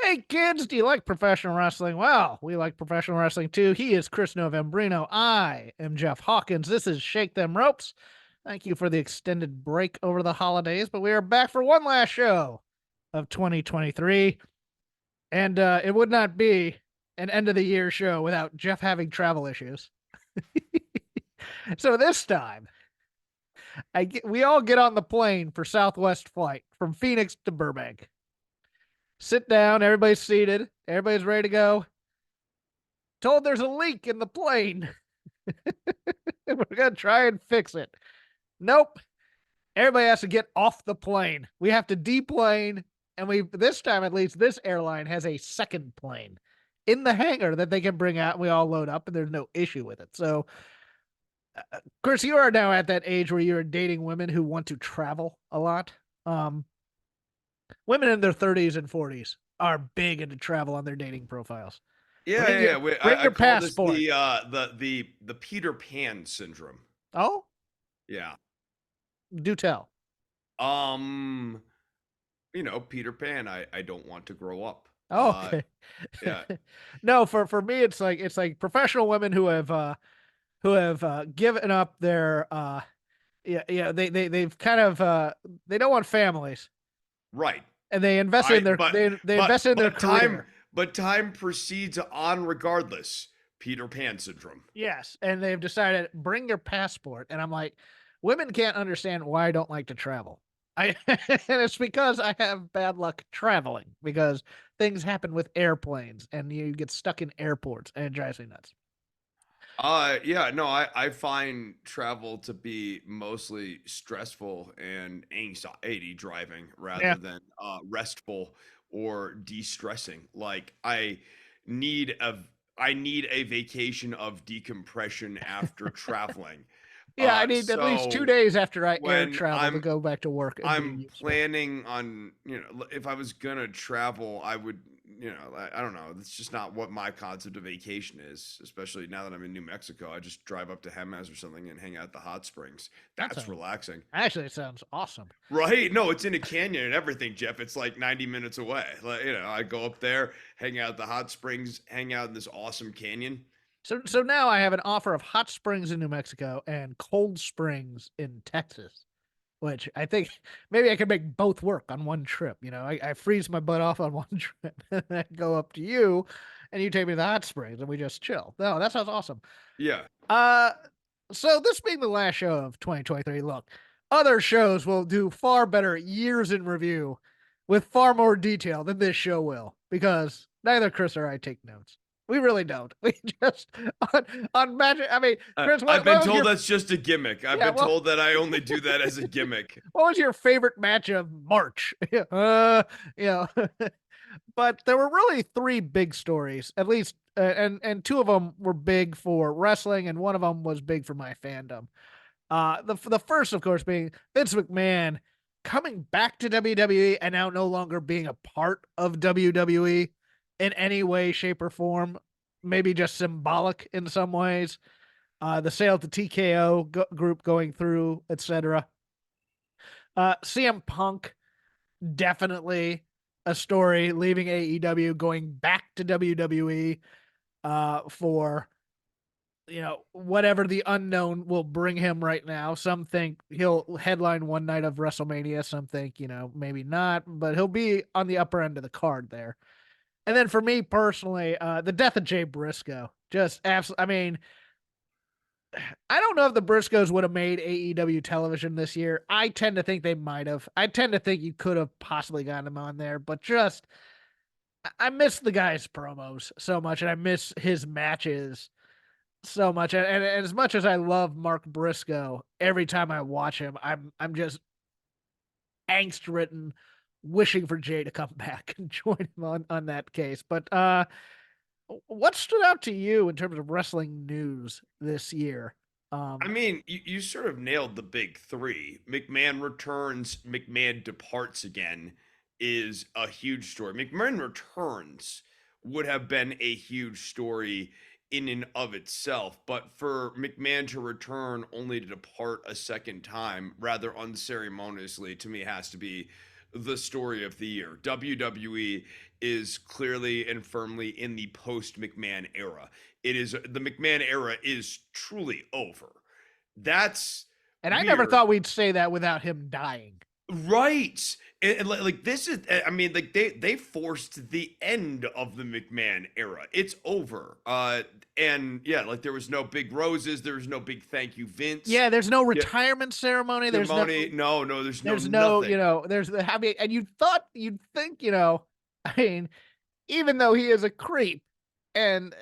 Hey kids, do you like professional wrestling? Well, we like professional wrestling too. He is Chris Novembrino. I am Jeff Hawkins. This is Shake Them Ropes. Thank you for the extended break over the holidays, but we are back for one last show of 2023. And it would not be an end of the year show without Jeff having travel issues. So this time, we all get on the plane for Southwest flight from Phoenix to Burbank. Sit down, everybody's seated, everybody's ready to go. Told there's a leak in the plane. We're going to try and fix it. Nope. Everybody has to get off the plane. We have to deplane. And this time, at least, this airline has a second plane in the hangar that they can bring out. And we all load up and there's no issue with it. So, Chris, you are now at that age where you're dating women who want to travel a lot. Um, Women in their 30s and 40s are big into travel on their dating profiles. Yeah, Bring yeah, your yeah. bring I your call this passport. the Peter Pan syndrome. Oh, Yeah. do tell. Um, Peter Pan, I don't want to grow up. Oh, okay. Yeah. No, for me it's like professional women who have given up their they've kind of they don't want families Right. and they invest in I their they but invest in their but time career. but time proceeds on regardless. Peter Pan syndrome. Yes, and they've decided bring your passport and I'm like women can't understand why I don't like to travel. I and it's because I have bad luck traveling because things happen with airplanes and you get stuck in airports and it drives me nuts. Yeah, no, I find travel to be mostly stressful and anxiety driving Yeah. rather than restful or de-stressing. Like need a I need a vacation of decompression after traveling. Yeah, I need at least 2 So days after I air when travel to go back to work and be I'm useful. planning on, if I was gonna travel, I would, I don't know. That's just not what my concept of vacation is, especially now that I'm in New Mexico. I just drive up to Jemez or something and hang out at the hot springs. That That's sounds relaxing. actually, it sounds awesome. Right? No, it's in a canyon and everything, Jeff. It's like 90 minutes away. Like, I go up there, hang out at the hot springs, hang out in this awesome canyon. So now I have an offer of hot springs in New Mexico and cold springs in Texas, which I think maybe I could make both work on one trip. You know, I freeze my butt off on one trip and then go up to you and you take me to the hot springs and we just chill. No, that sounds awesome. Yeah. Uh, so this being the last show of 2023, look, other shows will do far better years in review with far more detail than this show will because neither Chris or I take notes. We really don't. We just on magic. I mean, Chris, I've what been was told your that's just a gimmick. I've yeah? been Well, told that I only do that as a gimmick. what was your favorite match of March? You know, but there were really three big stories, at least, and two of them were big for wrestling, and one of them was big for my fandom. The first, of course, being Vince McMahon coming back to WWE and now no longer being a part of WWE in any way, shape, or form. Maybe just symbolic in some ways. The sale to TKO group going through, etc. CM Punk definitely a story leaving AEW, going back to WWE for whatever the unknown will bring him right now. Some think he'll headline one night of WrestleMania. Some think, maybe not, but he'll be on the upper end of the card there. And then for me personally, the death of Jay Briscoe. Just absolutely. I mean, I don't know if the Briscoes would have made AEW television this year. I tend to think they might have. I tend to think you could have possibly gotten him on there, but just I miss the guy's promos so much, and I miss his matches so much. And as much as I love Mark Briscoe, every time I watch him, I'm just angst ridden, wishing for Jay to come back and join him on that case. But what stood out to you in terms of wrestling news this year? I Um, mean, you sort of nailed the big three. McMahon returns, McMahon departs again is a huge story. McMahon returns would have been a huge story in and of itself, but for McMahon to return only to depart a second time rather unceremoniously to me has to be the story of the year. WWE is clearly and firmly in the post McMahon era. It is the McMahon era is truly over. That's And I never weird. thought we'd say that without him dying. Right. And like this is I mean like they forced the end of the McMahon era. It's over. And yeah, like there was no big roses, there was no big thank you Vince. Yeah, there's no Yeah, retirement ceremony. ceremony. No, no, there's no There's no, nothing. there's the I mean, and you'd think, I mean, even though he is a creep and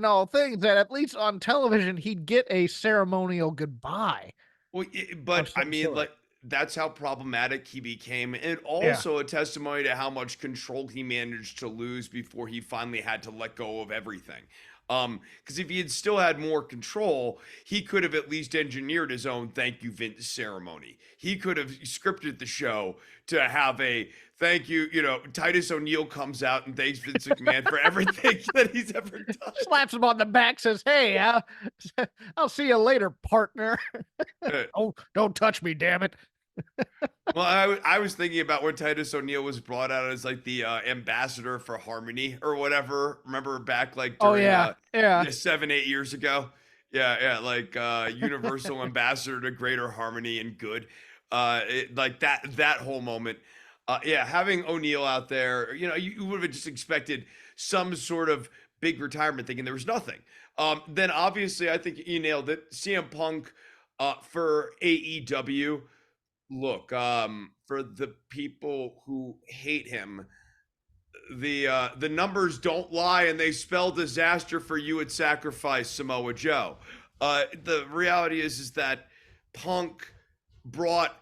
all things, that at least on television he'd get a ceremonial goodbye Well, of but I some mean, sort. like that's how problematic he became, and Yeah. also a testimony to how much control he managed to lose before he finally had to let go of everything. Because if he had still had more control, he could have at least engineered his own thank you Vince ceremony. He could have scripted the show to have a thank you. Titus O'Neil comes out and thanks Vince McMahon for everything that he's ever done. Slaps him on the back, says, "Hey, I'll see you later, partner." Uh, Oh, don't touch me, damn it. Well, I was thinking about when Titus O'Neil was brought out as like the ambassador for Harmony or whatever. Remember back like Oh during yeah, yeah. yeah, 7, 8 years ago? Yeah, yeah, like Universal Ambassador to Greater Harmony and Good. Like that whole moment. Yeah, having O'Neil out there, you would have just expected some sort of big retirement thing, and there was nothing. Then obviously, I think you nailed it. CM Punk for AEW. Look, for the people who hate him, the numbers don't lie, and they spell disaster for you at Sacrifice, Samoa Joe. The reality is that Punk brought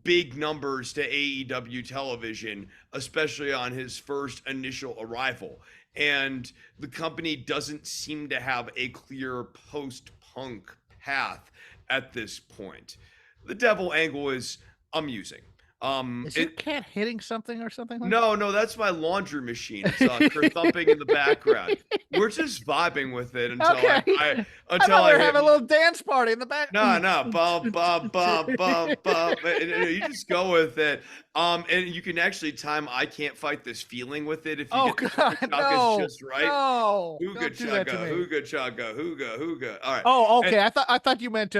big numbers to AEW television, especially on his first initial arrival. And the company doesn't seem to have a clear post Punk path at this point. The devil angle is amusing. Is your It cat hitting something or something like that? no, no, that's my laundry machine. It's thumping in the background. We're just vibing with it until I, Okay. I I until thought we I were hit having a little dance party in the back. no, no, bum, bum, bum, bum, bum. You just go with it. And you can actually time I can't fight this feeling with it if you Oh get the hooga God, chakas no, just right. no! Hooga Don't do that to chugga, me. hooga chugga, hooga, hooga. All right. Oh, And okay. I thought you meant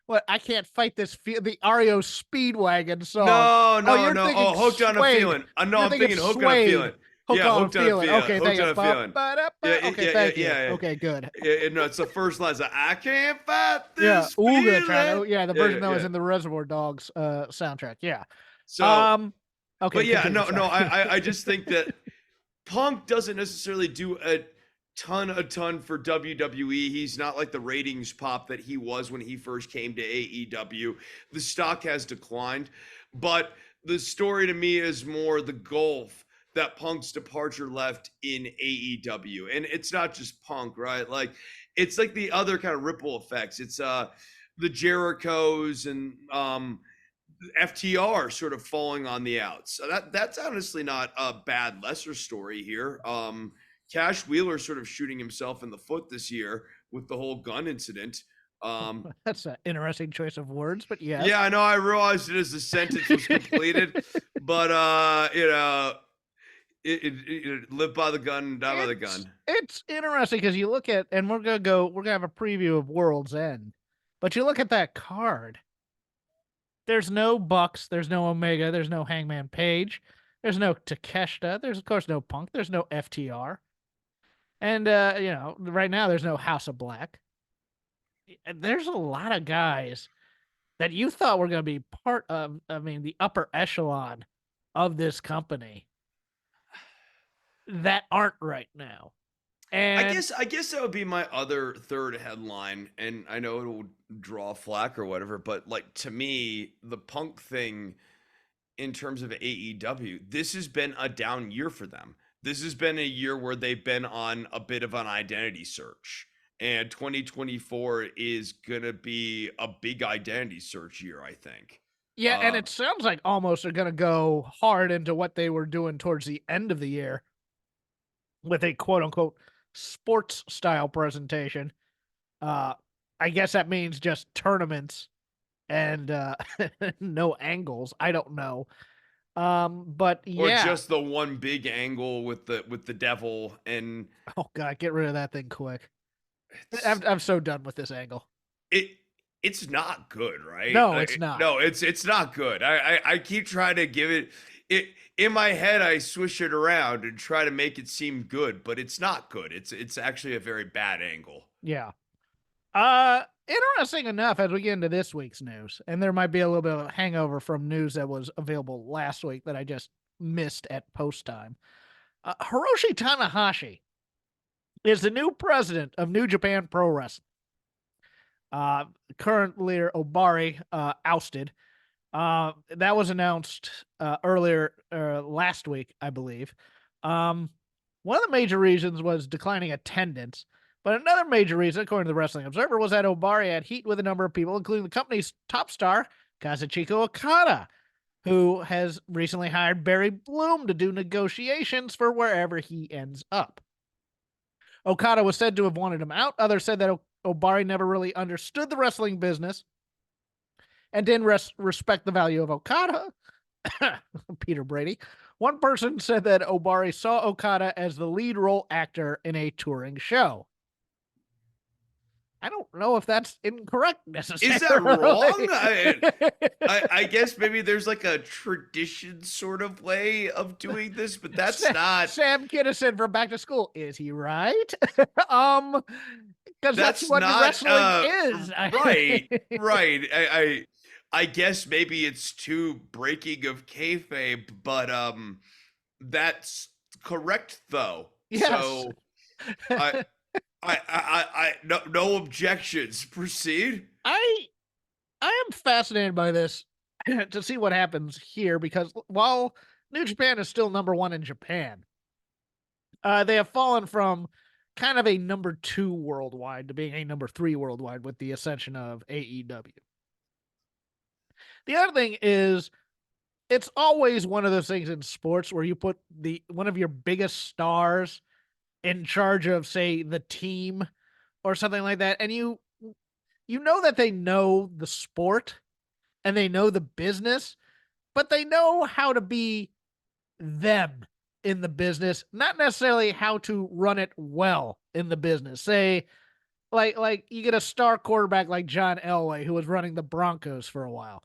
what? I can't fight this. The REO Speedwagon song. no, Oh, no, you're no. thinking Oh, hooked on a Suede. feeling. No, You're I'm thinking thinking hooked on a feeling. Suede. Hook Yeah, on a hooked on a feeling. feeling. Okay, thank Hooked you. on a feeling. Yeah, yeah, Okay, yeah, yeah, thank you. yeah. Okay, good. No, it's the first line. It's like, I can't fight Yeah, this Ooga Chan. feeling. Oh, yeah, the Yeah, yeah, version that was yeah. in the Reservoir Dogs soundtrack. Yeah. So, Um. but Okay, yeah, continue. no, Sorry. no. I just think that Punk doesn't necessarily do a ton for WWE. He's not like the ratings pop that he was when he first came to AEW. The stock has declined, but the story to me is more the gulf that Punk's departure left in AEW. And it's not just Punk, right? Like it's like the other kind of ripple effects. It's the Jerichos and FTR sort of falling on the outs. So that's honestly not a bad lesser story here. Cash Wheeler sort of shooting himself in the foot this year with the whole gun incident. Um, That's an interesting choice of words, but yeah, yes. I know. I realized it as the sentence was completed, but live by the gun, die by the It's gun. it's interesting because you look at, and we're gonna have a preview of World's End, but you look at that card. There's no Bucks, there's no Omega, there's no Hangman Page, there's no Takeshita, there's of course no Punk, there's no FTR, and right now there's no House of Black. There's a lot of guys that you thought were gonna be part of, I mean, the upper echelon of this company that aren't right now. And I guess that would be my other third headline, and I know it'll draw flack or whatever, but like to me, the Punk thing in terms of AEW, this has been a down year for them. This has been a year where they've been on a bit of an identity search. And 2024 is going to be a big identity search year, I think. yeah, and Uh, it sounds like almost they're gonna go hard into what they were doing towards the end of the year with a quote unquote sports style presentation. Uh I guess that means just tournaments and no angles. I don't know. But Or yeah. just the one big angle with the devil, and Oh god, get rid of that thing quick. it's I'm so done with this angle. it it's not good, right? No, it's not. No, it's not good. I keep trying to give it in my head. I swish it around and try to make it seem good, but it's not good. It's actually a very bad angle. Yeah. Interesting enough as we get into this week's news, and there might be a little bit of a hangover from news that was available last week that I just missed at post time. Hiroshi Tanahashi is the new president of New Japan Pro Wrestling. Uh, Current leader Obari ousted. That was announced earlier last week, I believe. Um, One of the major reasons was declining attendance, but another major reason, according to the Wrestling Observer, was that Obari had heat with a number of people, including the company's top star, Kazuchika Okada, who has recently hired Barry Bloom to do negotiations for wherever he ends up. Okada was said to have wanted him out. Others said that Obari never really understood the wrestling business and didn't respect the value of Okada. Peter Brady. One person said that Obari saw Okada as the lead role actor in a touring show. I don't know if that's incorrect Is that wrong? necessarily. I guess maybe there's like a tradition sort of way of doing this, but that's not Sam Kinison from Back to School. Is he right? um, because that's that's what not wrestling is. right. Right. I guess maybe it's too breaking of kayfabe, but that's correct though. Yes. So I no objections. Proceed. I I am fascinated by this to see what happens here because while New Japan is still number one in Japan, they have fallen from kind of a number two worldwide to being a number three worldwide with the ascension of AEW. The other thing is, it's always one of those things in sports where you put the one of your biggest stars in charge of, say, the team or something like that, and you know that they know the sport and they know the business, but they know how to be them in the business, not necessarily how to run it well in the business. Say, like you get a star quarterback like John Elway, who was running the Broncos for a while,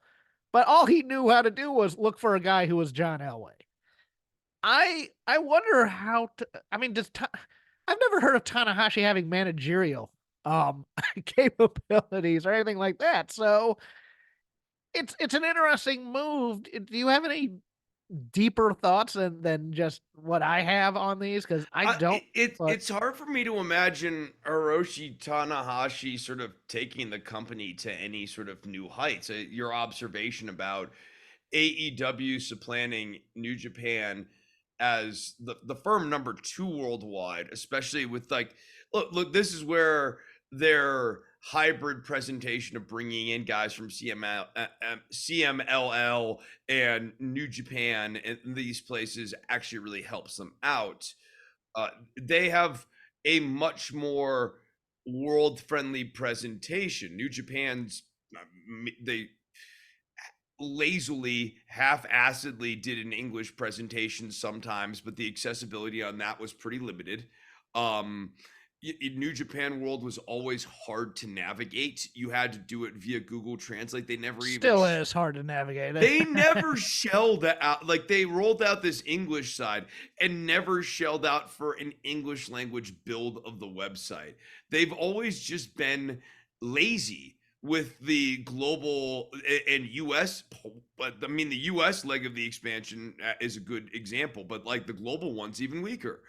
but all he knew how to do was look for a guy who was John Elway. I wonder how to. I mean, I've never heard of Tanahashi having managerial capabilities or anything like that. So it's an interesting move. Do you have any deeper thoughts than just what I have on these? Because I don't. But It's hard for me to imagine Hiroshi Tanahashi sort of taking the company to any sort of new heights. Your observation about AEW supplanting New Japan as the firm number two worldwide, especially with like, look, this is where their hybrid presentation of bringing in guys from CMLL and New Japan and these places actually really helps them out. They have a much more world friendly presentation. New Japan's they lazily, half-assedly did an English presentation sometimes, but the accessibility on that was pretty limited. Um, New Japan World was always hard to navigate. You had to do it via Google Translate. still is hard to navigate it. They never shelled out, like they rolled out this English side and never shelled out for an English language build of the website. They've always just been lazy with the global and US, but I mean the US leg of the expansion is a good example, but like the global one's even weaker.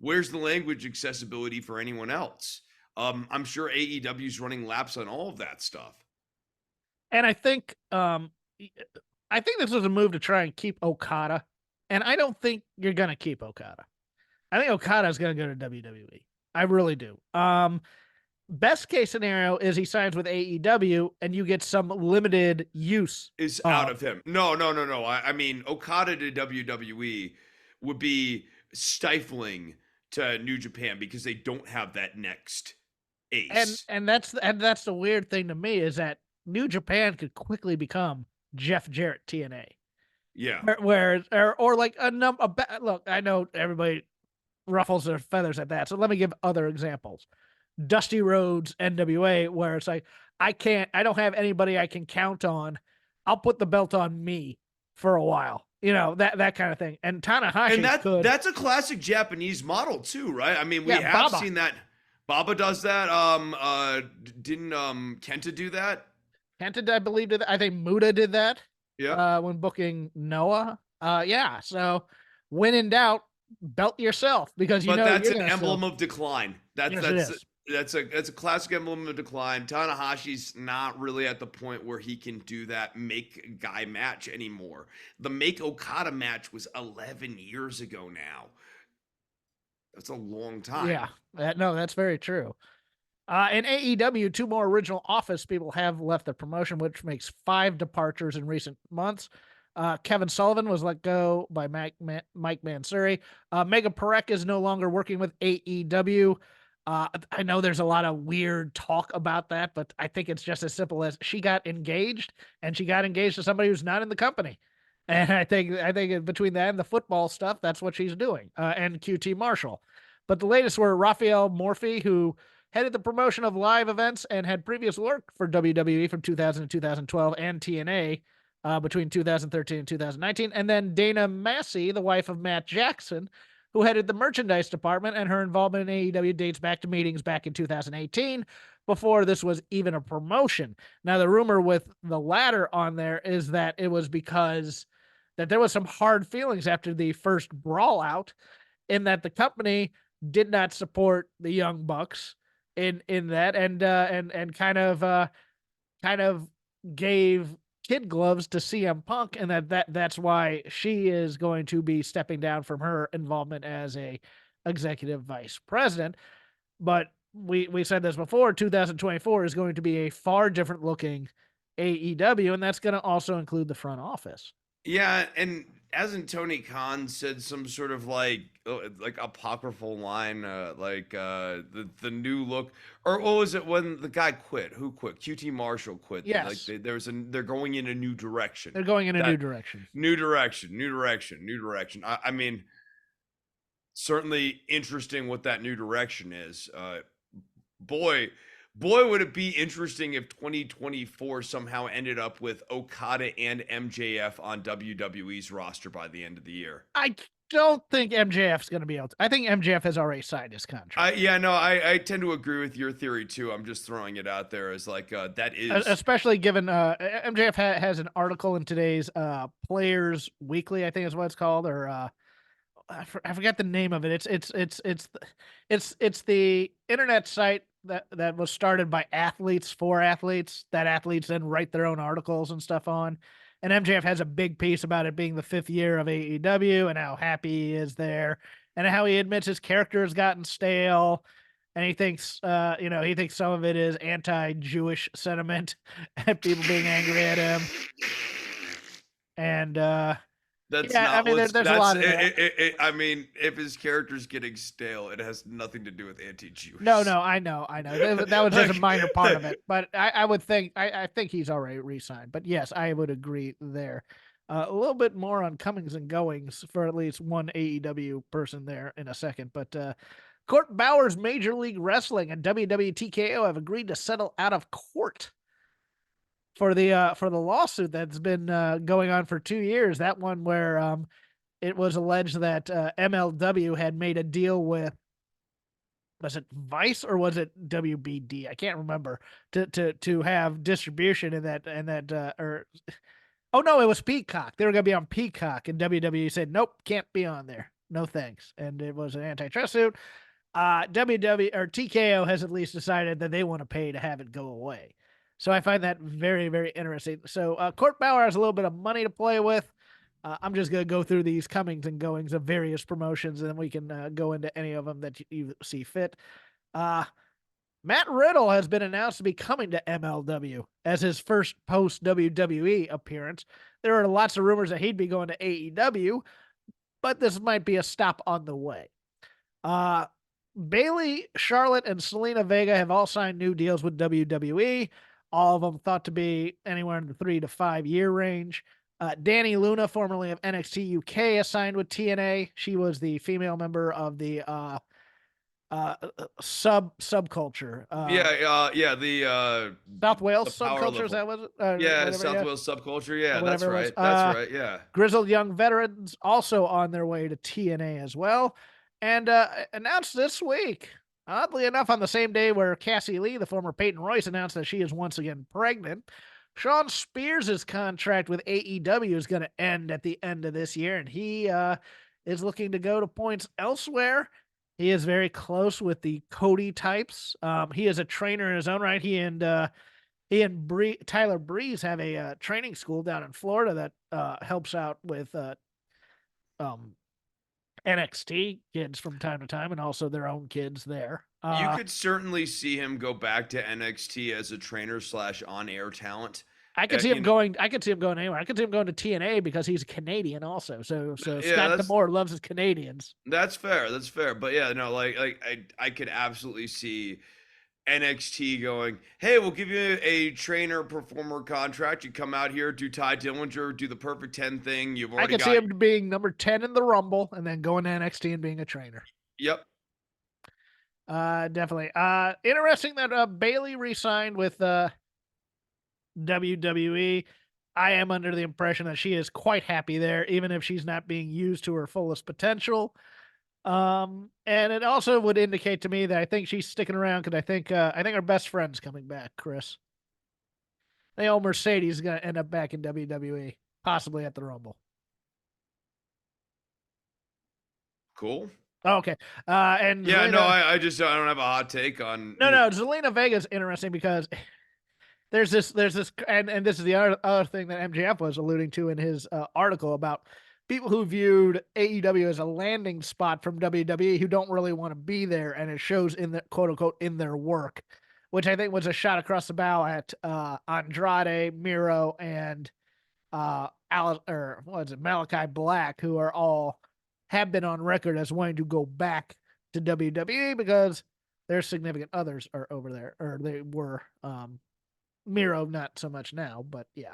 Where's the language accessibility for anyone else? I'm sure AEW's running laps on all of that stuff. And I think this was a move to try and keep Okada, and I don't think you're gonna keep Okada. I think Okada is gonna go to WWE. I really do. Best case scenario is he signs with AEW and you get some limited use. Is out of him. No. I mean, Okada to WWE would be stifling to New Japan because they don't have that next ace. And that's the weird thing to me is that New Japan could quickly become Jeff Jarrett TNA. Yeah. Or like look, I know everybody ruffles their feathers at that. So let me give other examples. Dusty Rhodes NWA, where it's like, I don't have anybody I can count on. I'll put the belt on me for a while. That kind of thing. And And Tanahashi that could, that's a classic Japanese model too, right? I mean, we yeah, have Baba. seen that. Baba does that. Didn't Kenta do that? Kenta, I believe, did that. I think Muda did that Yeah. when booking Noah. Yeah. So when in doubt, belt yourself because But that's you're an going to emblem still. of decline. That's Yes, it that's is. that's a classic emblem of decline. Tanahashi's not really at the point where he can do that make guy match anymore. The make Okada match was 11 years ago now. That's a long Yeah. time. No, that's very true. In AEW, two more original Office people have left the promotion, which makes 5 departures in recent months. Kevin Sullivan was let go by Mike Mansuri. Megan Parek is no longer working with AEW. I know there's a lot of weird talk about that, but I think it's just as simple as she got engaged, and she got engaged to somebody who's not in the company. And I think between that and the football stuff, that's what she's doing. And QT Marshall. But the latest were Raphael Morphy, who headed the promotion of live events and had previous work for WWE from 2000 to 2012 and TNA between 2013 and 2019. And then Dana Massey, the wife of Matt Jackson, who headed the merchandise department, and her involvement in AEW dates back to meetings back in 2018 before this was even a promotion. Now, the rumor with the latter on there is that it was because that there was some hard feelings after the first brawl out in that the company did not support the Young Bucks in that and kind of gave kid gloves to CM Punk, and that's why she is going to be stepping down from her involvement as a executive vice president. But we said this before, 2024 is going to be a far different looking AEW, and that's going to also include the front office. Yeah, and hasn't Tony Khan said some sort of like apocryphal line, the new look, or what was it when the guy quit? Who quit? QT Marshall quit. Like Yes, they're going in a new direction. they're going in a new That direction. new direction, new direction, new direction. I mean, certainly interesting what that new direction is. Boy, boy, would it be interesting if 2024 somehow ended up with Okada and MJF on WWE's roster by the end of the year. I don't think MJF's going to be able to. I think MJF has already signed his contract. Yeah, no, I tend to agree with your theory too. I'm just throwing it out there as like that is Especially given MJF has an article in today's Players Weekly, I think is what it's called, or I forgot the name of it. It's the internet site that was started by athletes for athletes that athletes then write their own articles and stuff on. And MJF has a big piece about it being the 5th year of AEW and how happy he is there, and how he admits his character has gotten stale, and he thinks he thinks some of it is anti-Jewish sentiment and people being angry at him. And that's yeah, I not mean what's there's a that's lot of that. I mean, if his character's getting stale, it has nothing to do with No, anti-Jewish. no, I know, I know. That was just a Like, minor part of it, but I would think I think he's already re-signed. But yes, I would agree there. A little bit more on comings and goings for at least one AEW person there in a second. But Court Bauer's Major League Wrestling and WWE TKO have agreed to settle out of court for the lawsuit that's been going on for 2 years. That one where it was alleged that MLW had made a deal with, was it Vice or was it WBD? I can't remember, to have distribution in that or oh no, it was Peacock. They were going to be on Peacock, and WWE said nope, can't be on there. No thanks, and it was an antitrust suit. WW or TKO has at least decided that they want to pay to have it go away. So I find that very, very interesting. So Court Bauer has a little bit of money to play with. I'm just going to go through these comings and goings of various promotions, and then we can go into any of them that you see fit. Uh, Matt Riddle has been announced to be coming to MLW as his first post WWE appearance. There are lots of rumors that he'd be going to AEW, but this might be a stop on the way. Uh, Bailey, Charlotte, and Selena Vega have all signed new deals with WWE. All of them thought to be anywhere in the 3 to 5 year range. Danny Luna, formerly of NXT UK, assigned with TNA. She was the female member of the subculture. Yeah, South Wales the power subculture, is level. that was it? Yeah, Whatever, South yeah, Wales subculture. Yeah, whatever that's it was. right. That's right. Yeah. Grizzled Young Veterans also on their way to TNA as well, and announced this week. Oddly enough, on the same day where Cassie Lee, the former Peyton Royce, announced that she is once again pregnant, Sean Spears' contract with AEW is going to end at the end of this year, and he is looking to go to points elsewhere. He is very close with the Cody types. He is a trainer in his own right. He and Tyler Breeze have a training school down in Florida that helps out with um, NXT kids from time to time, and also their own kids there. You could certainly see him go back to NXT as a trainer slash on air talent. I could see You him know, going. I could see him going anywhere. I could see him going to TNA because he's a Canadian also. So yeah, Scott D'Amore loves his Canadians. that's fair. That's fair. But yeah, no, I could absolutely see NXT going, hey, we'll give you a trainer performer contract. You come out here, do Ty Dillinger, do the perfect 10 thing. You've I already could see got, him being number 10 in the Rumble and then going to NXT and being a trainer. yep. Definitely. Interesting that Bailey re-signed with WWE. I am under the impression that she is quite happy there, even if she's not being used to her fullest potential. And it also would indicate to me that I think she's sticking around because I think her best friend's coming back, Chris. They owe Mercedes is going to end up back in WWE, possibly at the Rumble. Cool. Oh, okay. And Yeah, no, Zelina, I don't have a hot take on no, Zelina Vega's interesting because there's this, and this is the other thing that MJF was alluding to in his article about people who viewed AEW as a landing spot from WWE who don't really want to be there, and it shows in the quote unquote in their work, which I think was a shot across the bow at Andrade, Miro, and or what is it, Malachi Black, who are all have been on record as wanting to go back to WWE because their significant others are over there, or they were. Miro, not so much now, but yeah.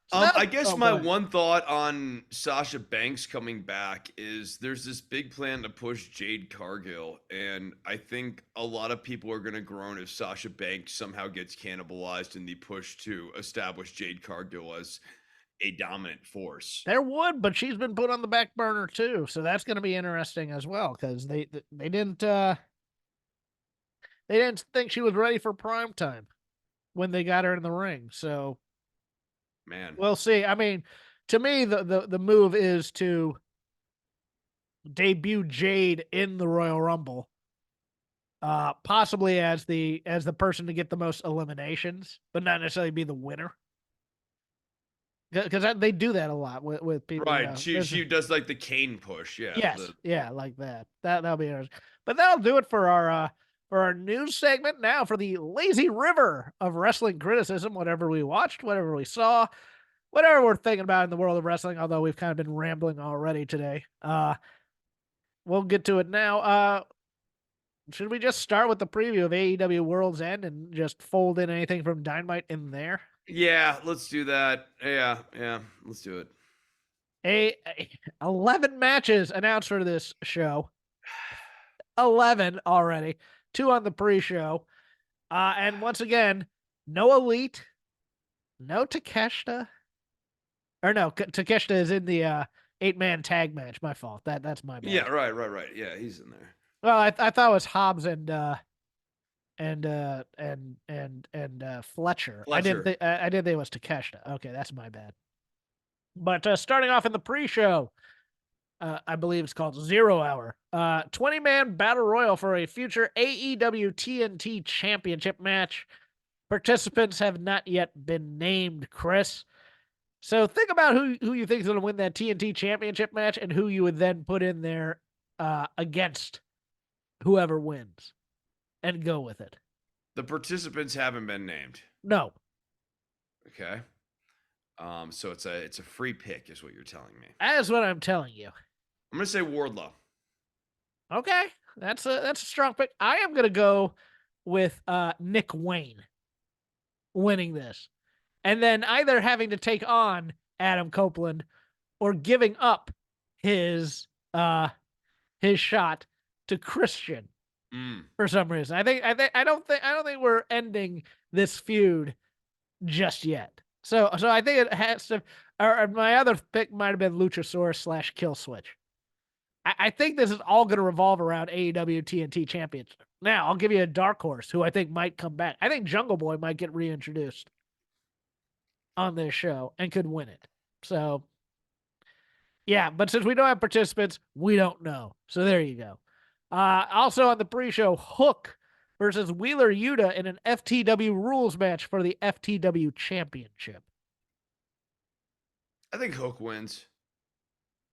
So now, I guess oh, my go ahead. one thought on Sasha Banks coming back is there's this big plan to push Jade Cargill, and I think a lot of people are going to groan if Sasha Banks somehow gets cannibalized in the push to establish Jade Cargill as a dominant force. There would, but she's been put on the back burner too, so that's going to be interesting as well because they didn't think she was ready for prime time when they got her in the ring. So Man, we'll see. I mean, to me, the move is to debut Jade in the Royal Rumble, possibly as the person to get the most eliminations, but not necessarily be the winner. Because they do that a lot with people. right? She does like the Kane push, yeah. Yes, yeah, like that. That'll be interesting. But that'll do it for our news segment. Now for the lazy river of wrestling criticism, whatever we watched, whatever we saw, whatever we're thinking about in the world of wrestling, although we've kind of been rambling already today. We'll get to it now. Should we just start with the preview of AEW World's End and just fold in anything from Dynamite in there? Yeah, let's do that. Yeah, let's do it. 11 matches announced for this show. 11 already. 2 on the pre-show. And once again, no Elite, no Takeshita. Or no, Takeshita is in the 8-man tag match. My fault. That's my bad. Yeah, right. Yeah, he's in there. Well, I thought it was Hobbs and Fletcher. I didn't Fletcher. think I didn't think it was Takeshita. Okay, that's my bad. But starting off in the pre-show, I believe it's called 0 Hour. 20-man battle royal for a future AEW TNT Championship match. Participants have not yet been named, Chris. So think about who you think is going to win that TNT Championship match and who you would then put in there against whoever wins, and go with it. The participants haven't been named. No. Okay. So it's a free pick, is what you're telling me. That is what I'm telling you. I'm gonna say Wardlow. Okay, that's a strong pick. I am gonna go with Nick Wayne winning this. and then either having to take on Adam Copeland or giving up his his shot to Christian Mm. for some reason. I don't think we're ending this feud just yet. So I think it has to. Or my other pick might have been Luchasaurus slash Kill Switch. I think this is all going to revolve around AEW TNT Championship. Now I'll give you a dark horse who I think might come back. I think Jungle Boy might get reintroduced on this show and could win it. So yeah, but since we don't have participants, we don't know. So there you go. Also on the pre-show, Hook versus Wheeler Yuta in an FTW rules match for the FTW Championship. I think Hook wins.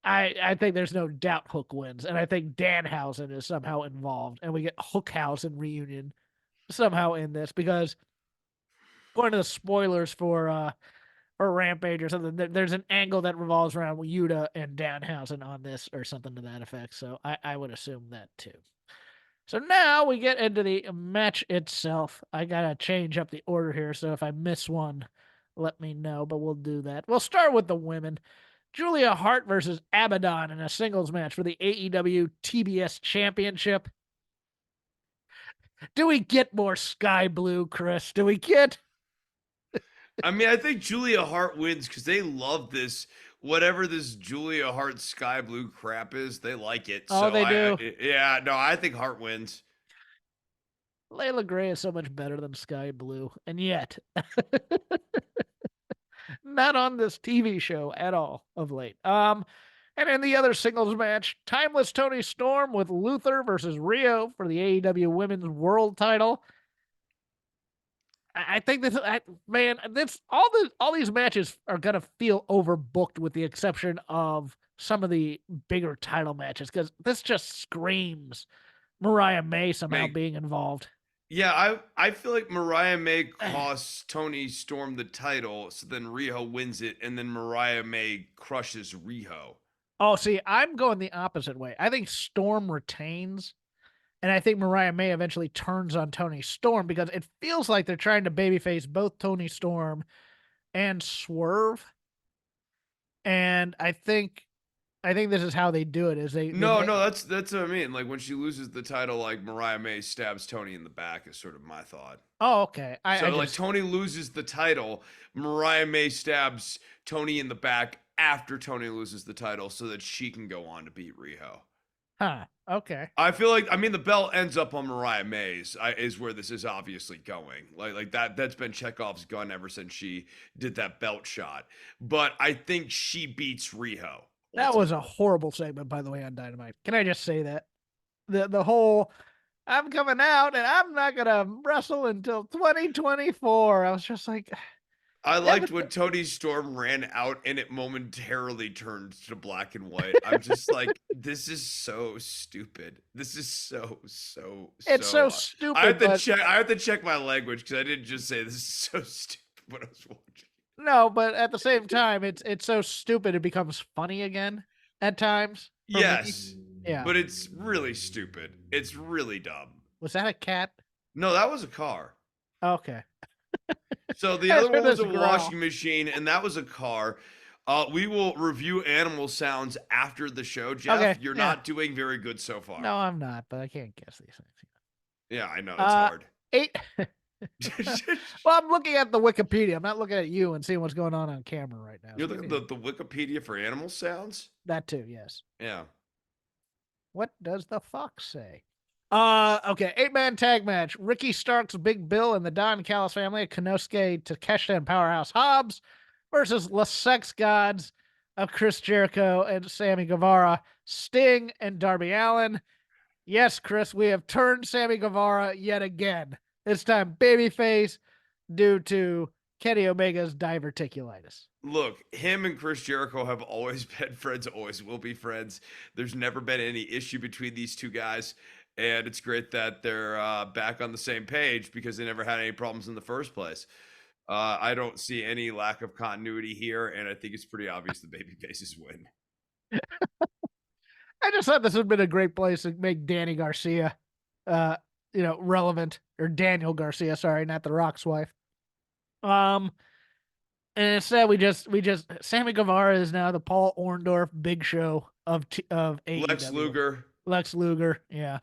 I think there's no doubt Hook wins, and I think Danhausen is somehow involved, and we get Hookhausen reunion somehow in this because according to the spoilers for or Rampage or something, there's an angle that revolves around Yuta and Danhausen on this or something to that effect. So I would assume that too. So now we get into the match itself. I gotta change up the order here, so if I miss one, let me know, but we'll do that. We'll start with the women. Julia Hart versus Abaddon in a singles match for the AEW TBS Championship. Do we get more Sky Blue, Chris? Do we get? I mean, I think Julia Hart wins because they love this. Whatever this Julia Hart sky blue crap is, they like it. Oh, So they do. yeah, no, I think Hart wins. Layla Gray is so much better than Sky Blue, and yet not on this TV show at all of late. And in the other singles match, Timeless Tony Storm with Luther versus Rio for the AEW Women's World Title. I think this, man, this all these matches are gonna feel overbooked, with the exception of some of the bigger title matches, because this just screams Mariah May somehow May, being involved. yeah, I feel like Mariah May costs Tony Storm the title, so then Riho wins it, and then Mariah May crushes Riho. Oh, see, I'm going the opposite way. I think Storm retains, and I think Mariah May eventually turns on Tony Storm because it feels like they're trying to babyface both Tony Storm and Swerve. And I think this is how they do it. Is No, no, that's what I mean. Like when she loses the title, like Mariah May stabs Tony in the back is sort of my thought. Oh, okay. So like Tony loses the title, Mariah May stabs Tony in the back after Tony loses the title so that she can go on to beat Riho. Huh. Okay. I feel like, I mean, the belt ends up on Mariah May's is where this is obviously going. Like that's been Chekhov's gun ever since she did that belt shot. But I think she beats Riho. That was a horrible segment, by the way, on Dynamite. Can I just say that? The whole I'm coming out and I'm not gonna wrestle until 2024. I was just like, I liked when Tony Storm ran out and it momentarily turned to black and white. I'm just like, this is so stupid. This is it's so stupid. I have to check my language because I didn't just say this is so stupid when I was watching. No, but at the same time, it's so stupid it becomes funny again at times. Yes. Yeah. But it's really stupid. It's really dumb. Was that a cat? No, that was a car. Okay. So the other one was a washing machine, and that was a car. We will review animal sounds after the show, Jeff. Okay, You're not doing very good so far. No, I'm not, but I can't guess these things. Yeah, I know. It's hard. 8. Well, I'm looking at the Wikipedia. I'm not looking at you and seeing what's going on camera right now. You're looking at the Wikipedia for animal sounds? That too, yes. Yeah. What does the fox say? Okay, 8-man tag match. Ricky Starks, Big Bill, and the Don Callis family, Konosuke Takeshita and Powerhouse Hobbs versus the Sex Gods of Chris Jericho and Sammy Guevara, Sting and Darby Allin. Yes, Chris, we have turned Sammy Guevara yet again. This time babyface due to Kenny Omega's diverticulitis. Look, him and Chris Jericho have always been friends, always will be friends. There's never been any issue between these two guys. And it's great that they're back on the same page because they never had any problems in the first place. I don't see any lack of continuity here, and I think it's pretty obvious the babyfaces win. I just thought this would have been a great place to make Danny Garcia, relevant, or Daniel Garcia, sorry, not the Rock's wife. And instead, we just Sammy Guevara is now the Paul Orndorff Big Show of Lex AEW. Luger. Lex Luger, yeah,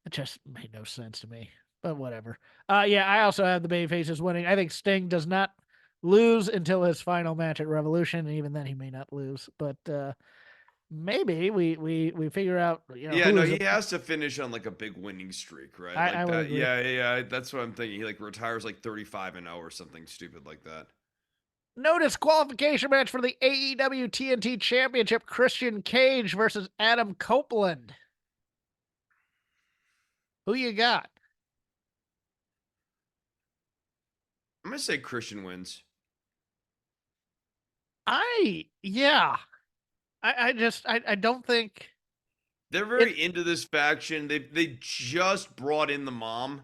it just made no sense to me, but whatever. Yeah, I also have the babyfaces winning. I think Sting does not lose until his final match at Revolution, and even then he may not lose. But maybe we figure out Yeah, who no, is he a. has to finish on like a big winning streak, right? I Like would that. agree. Yeah, yeah, that's what I'm thinking. He like retires like 35-0 or something stupid like that. No disqualification match for the AEW TNT Championship: Christian Cage versus Adam Copeland. Who you got? I'm gonna say Christian wins. Yeah. I don't think They're it. very into this faction. They just brought in the mom,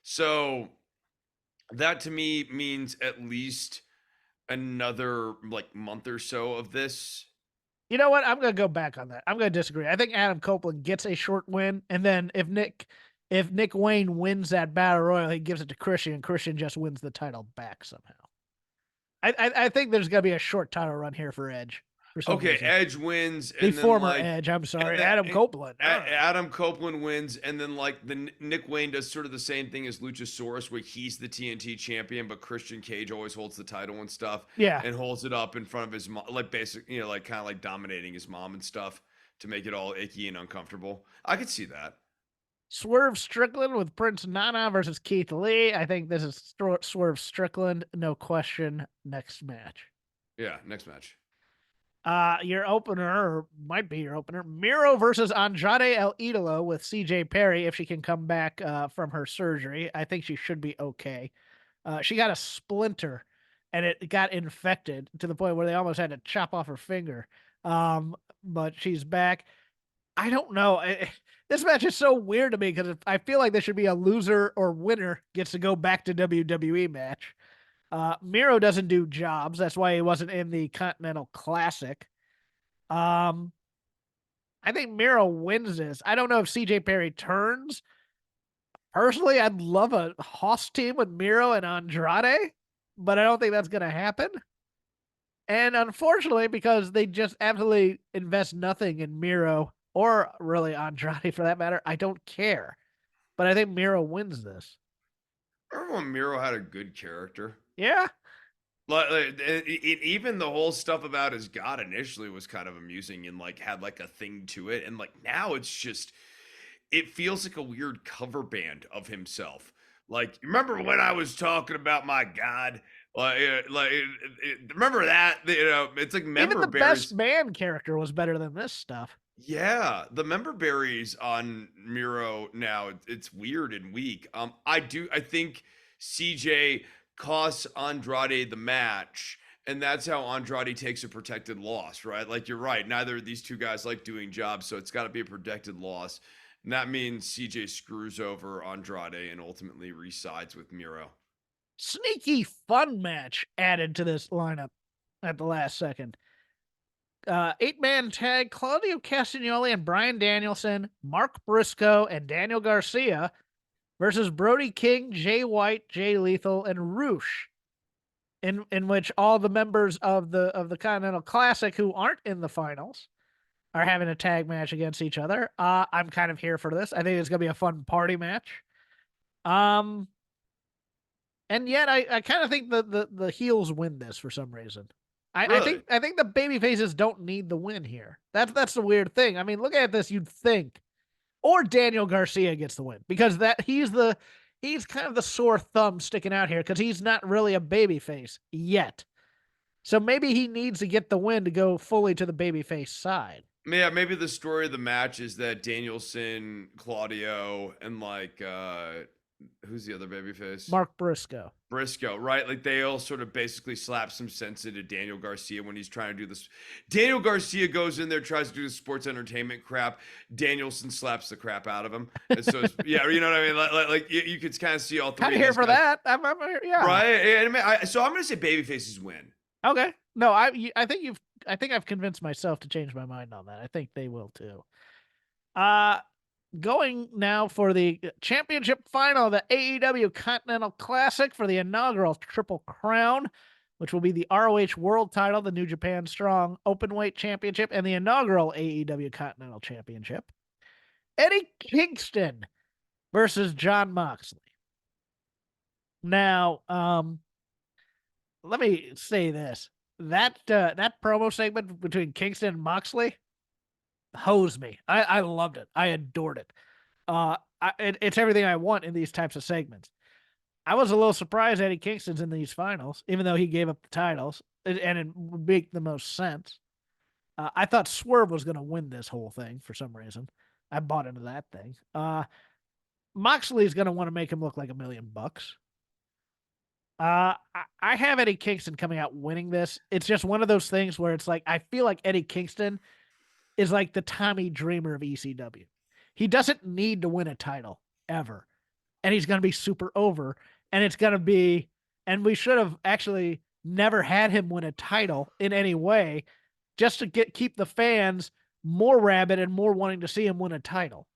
so that to me means at least another like month or so of this. You know what? I'm gonna go back on that. I'm gonna disagree. I think Adam Copeland gets a short win, and then if Nick Wayne wins that battle royal, he gives it to Christian, and Christian just wins the title back somehow. I think there's gonna be a short title run here for Edge for some Okay, reason. Edge wins, The and then former like, Edge. I'm and sorry, then Adam Copeland. Adam Copeland wins, and then like Nick Wayne does sort of the same thing as Luchasaurus, where he's the TNT champion, but Christian Cage always holds the title and stuff, Yeah. and holds it up in front of his mom, like basic, like kind of like dominating his mom and stuff to make it all icky and uncomfortable. I could see that. Swerve Strickland with Prince Nana versus Keith Lee. I think this is Swerve Strickland, no question. Next match. Yeah, next match. Your opener, or might be your opener, Miro versus Andrade El Idolo with CJ Perry if she can come back from her surgery. I think she should be okay. She got a splinter and it got infected to the point where they almost had to chop off her finger. But she's back. I don't know. This match is so weird to me because I feel like there should be a loser or winner gets to go back to WWE match. Miro doesn't do jobs. That's why he wasn't in the Continental Classic. Um, I think Miro wins this. I don't know if CJ Perry turns. Personally, I'd love a Hoss team with Miro and Andrade, but I don't think that's going to happen. And unfortunately, because they just absolutely invest nothing in Miro or really Andrade for that matter, I don't care. But I think Miro wins this. Remember when Miro had a good character? Yeah. Even the whole stuff about his god initially was kind of amusing and like had like a thing to it, and like now it's just it feels like a weird cover band of himself. Like, remember when I was talking about my god? Remember that? It's like Even member the best berries. man character was better than this stuff. Yeah, the member berries on Miro now, it's weird and weak. I think CJ costs Andrade the match, and that's how Andrade takes a protected loss, right? Like you're right, neither of these two guys like doing jobs, so it's got to be a protected loss. And that means CJ screws over Andrade and ultimately resides with Miro. Sneaky fun match added to this lineup at the last second. 8-man tag: Claudio Castagnoli and Bryan Danielson, Mark Briscoe and Daniel Garcia versus Brody King, Jay White, Jay Lethal, and Roosh. In which all the members of the Continental Classic who aren't in the finals are having a tag match against each other. I'm kind of here for this. I think it's gonna be a fun party match. Um, and yet I kind of think the heels win this for some reason. I Really? think I think the baby faces don't need the win here. That's the weird thing. I mean, look at this, you'd think, or Daniel Garcia gets the win because he's kind of the sore thumb sticking out here because he's not really a baby face yet. So maybe he needs to get the win to go fully to the babyface side. Yeah, maybe the story of the match is that Danielson, Claudio, and who's the other babyface? Mark Briscoe. Briscoe, right? Like they all sort of basically slap some sense into Daniel Garcia when he's trying to do this. Daniel Garcia goes in there, tries to do the sports entertainment crap. Danielson slaps the crap out of him. And so, yeah, you know what I mean? Like you could kind of see all three Kind of of here these for guys, that. Yeah. right? So I'm going to say babyfaces win. Okay. No, I think I've convinced myself to change my mind on that. I think they will too. Uh Going now for the championship final of the AEW Continental Classic for the inaugural Triple Crown. which will be the ROH World Title, the New Japan Strong Openweight Championship, and the inaugural AEW Continental Championship. Eddie Kingston versus John Moxley. Now, let me say this: that promo segment between Kingston and Moxley hosed me. I loved it. I adored it. It's everything I want in these types of segments. I was a little surprised Eddie Kingston's in these finals, even though he gave up the titles, and it would make the most sense. I thought Swerve was going to win this whole thing for some reason. I bought into that thing. Moxley's going to want to make him look like $1,000,000. I have Eddie Kingston coming out winning this. It's just one of those things where it's like I feel like Eddie Kingston is like the Tommy Dreamer of ECW. He doesn't need to win a title ever, and he's going to be super over. And it's going to be, and we should have actually never had him win a title in any way, just to keep the fans more rabid and more wanting to see him win a title.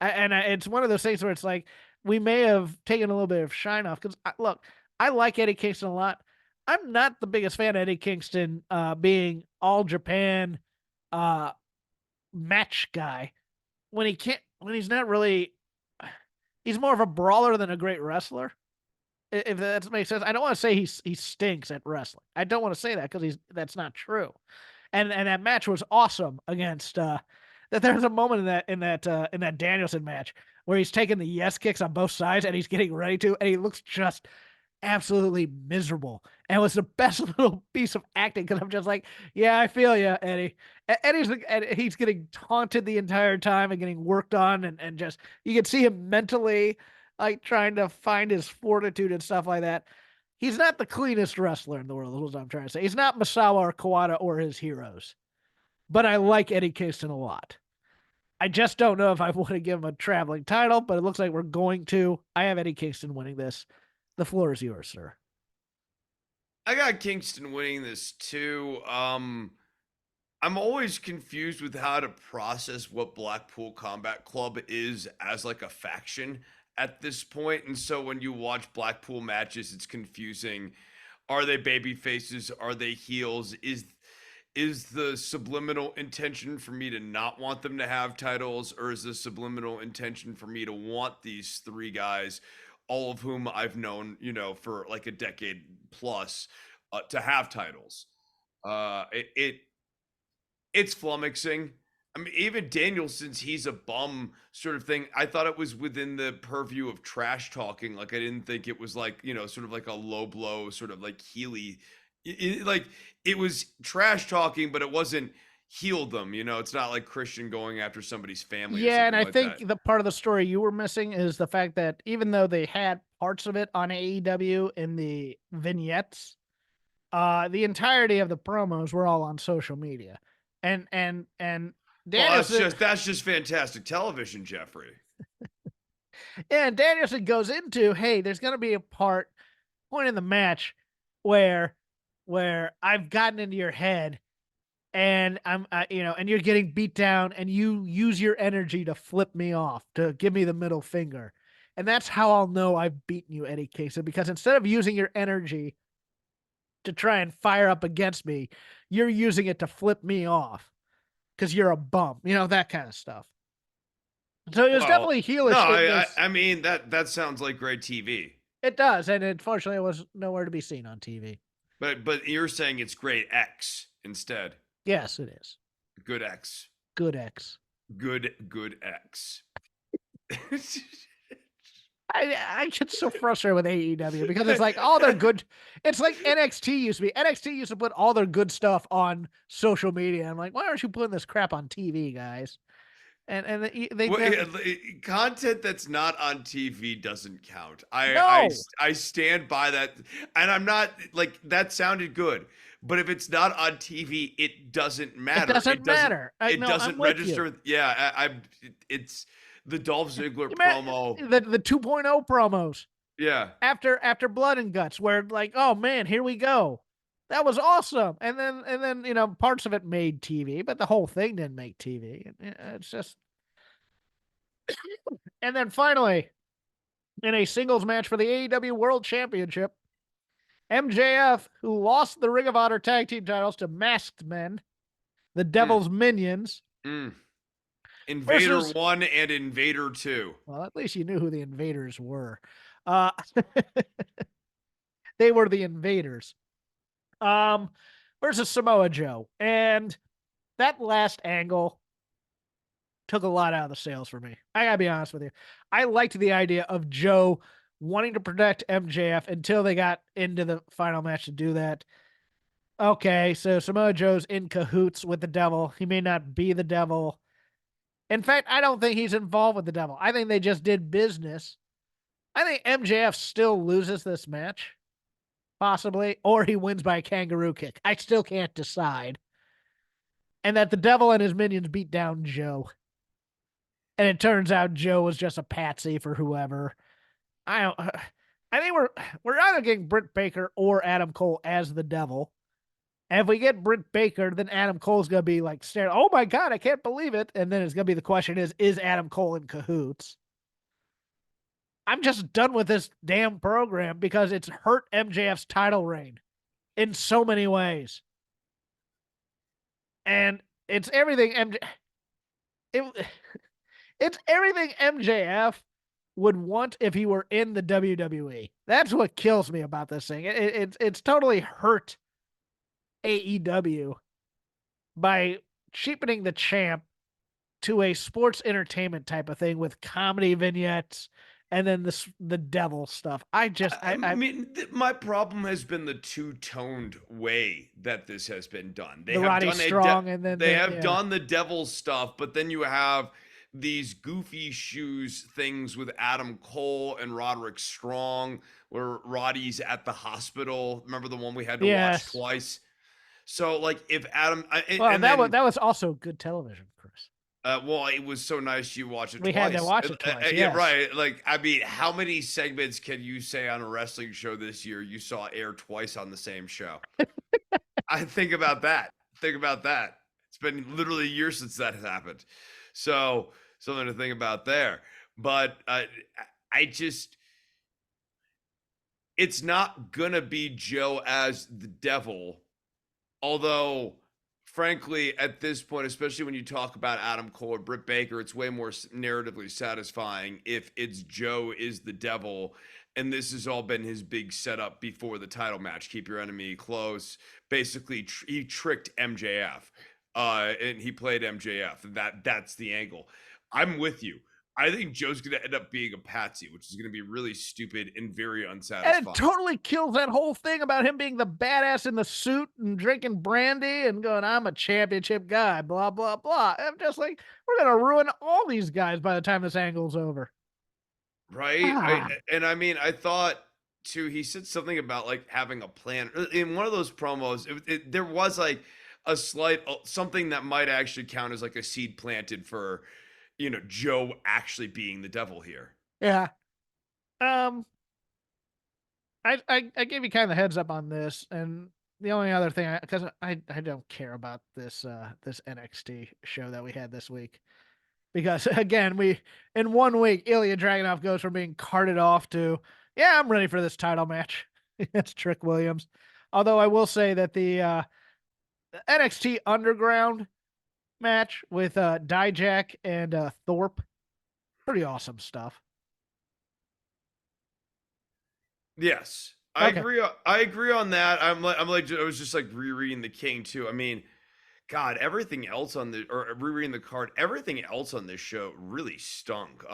And it's one of those things where it's like we may have taken a little bit of shine off because look, I like Eddie Kingston a lot. I'm not the biggest fan of Eddie Kingston being all Japan match guy when he's not really. He's more of a brawler than a great wrestler. If that makes sense, I don't want to say he stinks at wrestling. I don't want to say that because that's not true. And that match was awesome against that there's a moment in that Danielson match where he's taking the yes kicks on both sides and he's getting ready to, and he looks just absolutely miserable. And it was the best little piece of acting because I'm just like, yeah, I feel you, Eddie. He's getting taunted the entire time and getting worked on, and just you can see him mentally like trying to find his fortitude and stuff like that. He's not the cleanest wrestler in the world, is what I'm trying to say. He's not Misawa or Kawada or his heroes. But I like Eddie Kingston a lot. I just don't know if I want to give him a traveling title, but it looks like we're going to. I have Eddie Kingston winning this. The floor is yours, sir. I got Kingston winning this too. I'm always confused with how to process what Blackpool Combat Club is as like a faction at this point. And so when you watch Blackpool matches, it's confusing. Are they baby faces? Are they heels? Is the subliminal intention for me to not want them to have titles, or is the subliminal intention for me to want these three guys, all of whom I've known, for like a decade plus, to have titles? It's flummoxing. I mean, even Danielson's he's a bum sort of thing. I thought it was within the purview of trash talking. Like I didn't think it was like, sort of like a low blow, sort of like Healy. Like it was trash talking, but it wasn't heal them. It's not like Christian going after somebody's family or Yeah, and something I like think that. the part of the story you were missing is the fact that even though they had parts of it on AEW in the vignettes, the entirety of the promos were all on social media. And Well, Danielson that's just fantastic television, Jeffrey. and Danielson goes into, hey, there's gonna be a point in the match where I've gotten into your head and I'm and you're getting beat down and you use your energy to flip me off, to give me the middle finger. And that's how I'll know I've beaten you, Eddie Kingston, because instead of using your energy to try and fire up against me, you're using it to flip me off because you're a bum, that kind of stuff. So it was Well, definitely no, heelish in this. I mean that sounds like great TV. It does, and unfortunately, it was nowhere to be seen on TV. But you're saying it's great X instead. Yes, it is. Good X. Good X. Good X. I get so frustrated with AEW because it's like all their good. It's like NXT used to be. NXT used to put all their good stuff on social media. I'm like, why aren't you putting this crap on TV, guys? And they Well, never. content that's not on TV doesn't count. No, I stand by that, and I'm not like that sounded good, but if it's not on TV, it doesn't it matter. doesn't matter. It No, I'm doesn't with you. register. Yeah, it's the Dolph Ziggler You promo. the 2.0 promos Yeah. after Blood and Guts, where like, oh man, here we go. That was awesome. And then parts of it made TV, but the whole thing didn't make TV. It's just. And then finally, in a singles match for the AEW World Championship, MJF, who lost the Ring of Honor tag team titles to Masked Men, the Mm, Devil's Minions, mm. Invader versus, 1 and Invader 2. well, at least you knew who the invaders were. Uh, they were the invaders. Um, versus Samoa Joe. And that last angle took a lot out of the sales for me. I gotta be honest with you. I liked the idea of Joe wanting to protect MJF until they got into the final match to do that. Okay, so Samoa Joe's in cahoots with the devil. He may not be the devil. In fact, I don't think he's involved with the devil. I think they just did business. I think MJF still loses this match, possibly, or he wins by a kangaroo kick. I still can't decide. And that the devil and his minions beat down Joe. And it turns out Joe was just a patsy for whoever. I don't. I think we're either getting Britt Baker or Adam Cole as the devil. And if we get Britt Baker, then Adam Cole's gonna be like staring, "Oh my god, I can't believe it!" And then it's gonna be the question: Is Adam Cole in cahoots? I'm just done with this damn program because it's hurt MJF's title reign in so many ways, and it's everything MJ. It, it's everything MJF would want if he were in the WWE. That's what kills me about this thing. It's totally hurt AEW by cheapening the champ to a sports entertainment type of thing with comedy vignettes and then the devil stuff. I mean, my problem has been the two-toned way that this has been done. They the have Roddy done Strong and then they the have yeah. done the devil stuff, but then you have these goofy shoes things with Adam Cole and Roderick Strong, where Roddy's at the hospital. Remember the one we had to watch Yes. twice? So, like, if Adam, Well, and then that was also good television, Chris. well, it was so nice you watch it We had to twice. watch it twice. Yeah, Yes. right. Like, I mean, how many segments can you say on a wrestling show this year you saw air twice on the same show? I think about that. Think about that. It's been literally years since that has happened. So, something to think about there. But I just, it's not gonna be Joe as the devil. Although, frankly, at this point, especially when you talk about Adam Cole or Britt Baker, it's way more narratively satisfying if it's Joe is the devil, and this has all been his big setup before the title match. Keep your enemy close. Basically, he tricked MJF, and he played MJF. That's the angle. I'm with you. I think Joe's going to end up being a patsy, which is going to be really stupid and very And it unsatisfying. totally kills that whole thing about him being the badass in the suit and drinking brandy and going, "I'm a championship guy," blah, blah, blah. I'm just like, we're going to ruin all these guys by the time this angle's over. Right? God. I mean, I thought too, he said something about like having a plan in one of those promos. There was like a slight something that might actually count as like a seed planted for, Joe actually being the devil here. Yeah. Um, I gave you kind of the heads up on this, and the only other thing, because I don't care about this NXT show that we had this week, because again we in 1 week Ilya Dragunov goes from being carted off to, yeah, I'm ready for this title match. It's Trick Williams. Although I will say that the NXT Underground match with Dijak and Thorpe, pretty awesome stuff. Yes. I Okay. agree. I agree on that. I'm like I was just like rereading the King too. I mean, God, everything else on the or rereading the card, everything else on this show really stunk.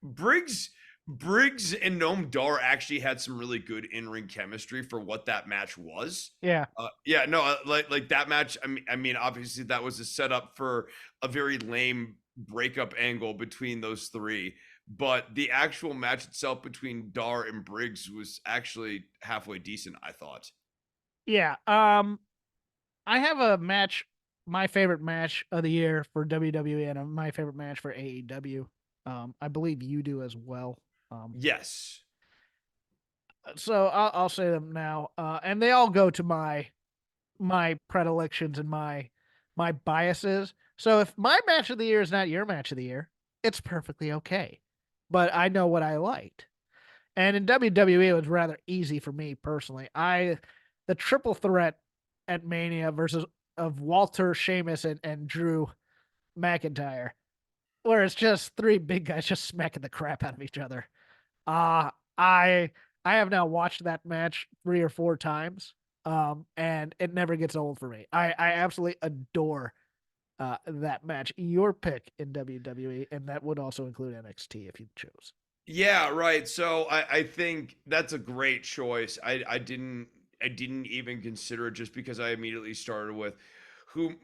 Briggs Briggs and Noam Dar actually had some really good in-ring chemistry for what that match was. Yeah. Yeah, no, like that match. I mean, obviously that was a setup for a very lame breakup angle between those three, but the actual match itself between Dar and Briggs was actually halfway decent, I thought. Yeah. I have a match, my favorite match of the year for WWE and my favorite match for AEW. I believe you do as well. Um, Yes. so I'll say them now, and they all go to my predilections and my biases. So if my match of the year is not your match of the year, it's perfectly okay. But I know what I liked. And in WWE, it was rather easy for me personally. The triple threat at Mania versus of Walter, Sheamus, and Drew McIntyre, where it's just three big guys just smacking the crap out of each other. Uh I I have now watched that match 3 or 4 times. And it never gets old for me. I absolutely adore that match. Your pick in WWE, and that would also include NXT if you chose. Yeah, right. So I think that's a great choice. I didn't even consider it just because I immediately started with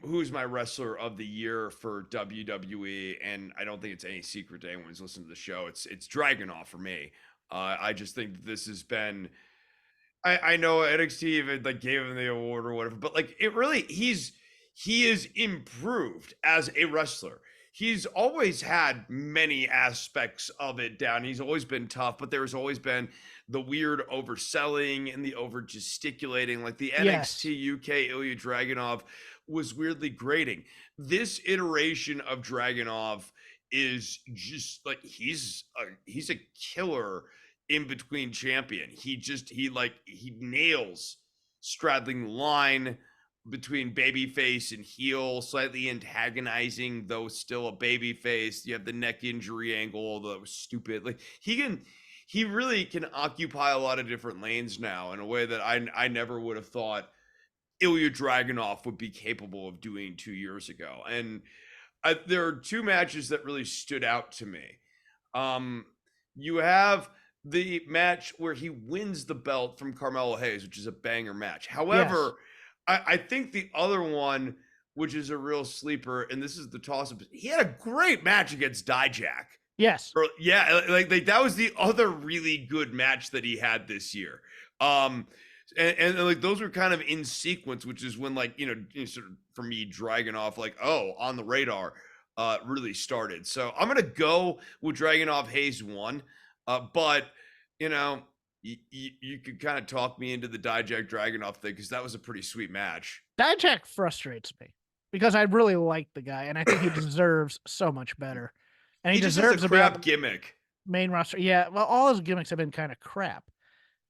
who's my wrestler of the year for WWE, and I don't think it's any secret to anyone who's listening to the show. It's Dragunov for me. I just think that this has been I know NXT even like gave him the award or whatever, but like it really he is improved as a wrestler. He's always had many aspects of it down. He's always been tough, but there's always been the weird overselling and the over gesticulating. Like the Yes. NXT UK Ilya Dragunov was weirdly grating. This iteration of Dragunov is just like he's a killer in between champion. He nails straddling the line between babyface and heel, slightly antagonizing, though still a babyface. You have the neck injury angle, although that was stupid. Like he really can occupy a lot of different lanes now in a way that I never would have thought Ilya Dragunov would be capable of doing 2 years ago. And there are two matches that really stood out to me. Um, you have the match where he wins the belt from Carmelo Hayes, which is a banger match. Yes. However, I think the other one, which is a real sleeper, and this is the toss up, he had a great match against Dijak. Yes. Or yeah, like that was the other really good match that he had this year. Um, and like those were kind of in sequence, which is when like sort of for me dragging off like on the radar really started. So I'm gonna go with Dragunov Hayes one, but you know you could kind of talk me into the Dijak Dragunov thing because that was a pretty sweet match. Dijak frustrates me because I really like the guy, and I think he deserves so much better. And he He just has a deserves to be on crap the gimmick. main roster. Yeah, well, all his gimmicks have been kind of crap.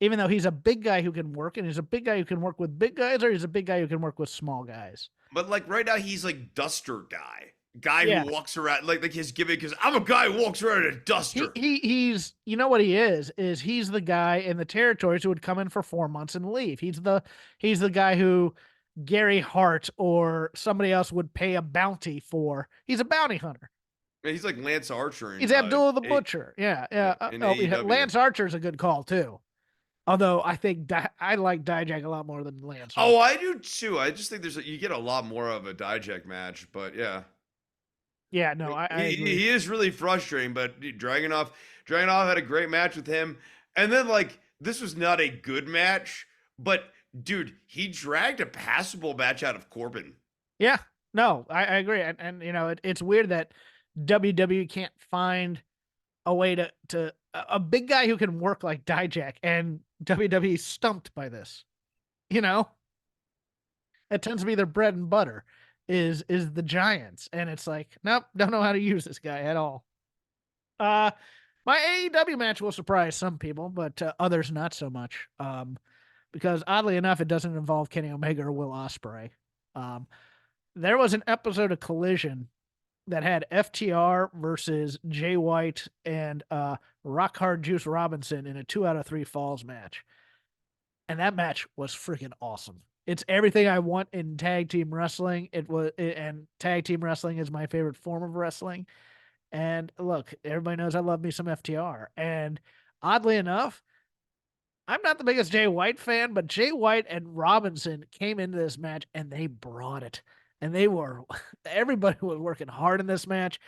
Even though he's a big guy who can work, and he's a big guy who can work with big guys, or he's a big guy who can work with small guys. But like right now, he's like duster guy who Yes. walks around like his gimmick is I'm a guy who walks around in a duster. He's you know what he is he's the guy in the territories who would come in for 4 months and leave. He's the guy who Gary Hart or somebody else would pay a bounty for. He's a bounty hunter. He's like Lance Archer He's in Abdullah the Butcher. Yeah, yeah. in Oh, yeah, AEW. Lance Archer's a good call too. Although I think I like Dijak a lot more than Lance Oh, Archer. I do too. I just think you get a lot more of a Dijak match, but yeah, Yeah, no, I agree. he is really frustrating. But Dragunov had a great match with him, and then like this was not a good match, but dude, he dragged a passable match out of Corbin. Yeah, no, I agree. And it's weird that WWE can't find a way to a big guy who can work like Dijak, and WWE stumped by this. You know, it tends to be their bread and butter is the Giants, and it's like, nope, don't know how to use this guy at all. Uh, my AEW match will surprise some people, but others not so much. Because oddly enough, it doesn't involve Kenny Omega or Will Ospreay. Um, there was an episode of Collision that had FTR versus Jay White and Rock Hard Juice Robinson in a 2 out of 3 falls match. And that match was freaking awesome. It's everything I want in tag team wrestling. And tag team wrestling is my favorite form of wrestling. And look, everybody knows I love me some FTR. And oddly enough, I'm not the biggest Jay White fan, but Jay White and Robinson came into this match and they brought it. And everybody was working hard in this match.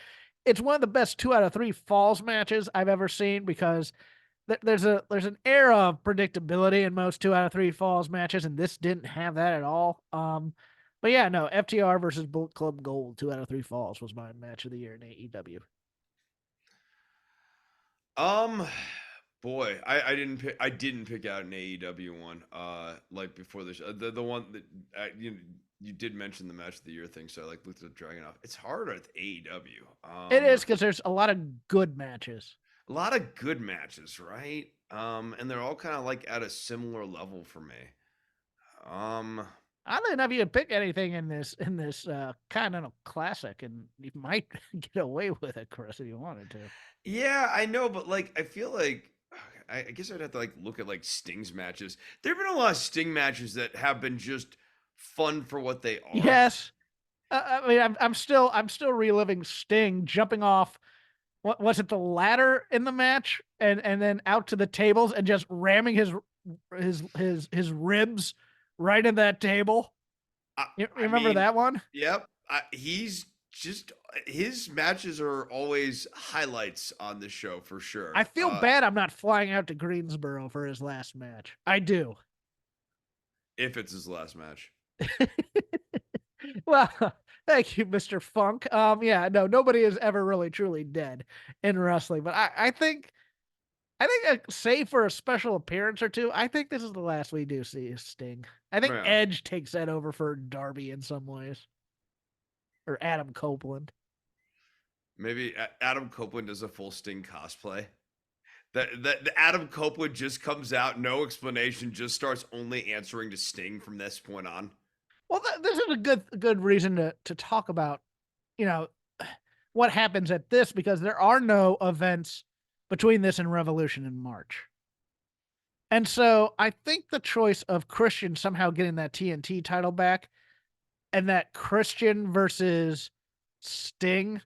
It's one of the best 2 out of 3 falls matches I've ever seen because there's an air of predictability in most 2 out of 3 falls matches, and this didn't have that at all. But yeah, no, FTR versus Bullet Club Gold, 2 out of 3 falls was my match of the year in AEW. Um, boy, I didn't pick out an AEW one. Like before this, the one that you did mention the match of the year thing, so I like looked at Dragunov. It's hard with AEW. It is because there's a lot of good matches. A lot of good matches, right? And they're all kind of like at a similar level for me. Um, I don't know if you could pick anything in this Continental Classic, and you might get away with it, Chris, if you wanted to. yeah, I know, but like, I feel like I guess I'd have to like look at like Sting's matches. There've been a lot of Sting matches that have been just fun for what they are. Yes, I mean, I'm still reliving Sting jumping off. What was it? The ladder in the match, and then out to the tables and just ramming his ribs right in that table. I, You I remember mean, that one? yep, he's just his matches are always highlights on the show for I sure. feel bad I'm not flying out to Greensboro for his last match. I do. If it's his last match. Well, thank you, Mr. Funk. Yeah, no, nobody is ever really truly dead in wrestling, but I think, save for a special appearance or two, I think this is the last we do see Sting. I think Yeah. Edge takes that over for Darby in some ways, or Adam Copeland. Maybe Adam Copeland does a full Sting cosplay. That the Adam Copeland just comes out, no explanation, just starts only answering to Sting from this point on. Well, this is a good reason to talk about, you know, what happens at this because there are no events between this and Revolution in March. And so I think the choice of Christian somehow getting that TNT title back and that Christian versus Sting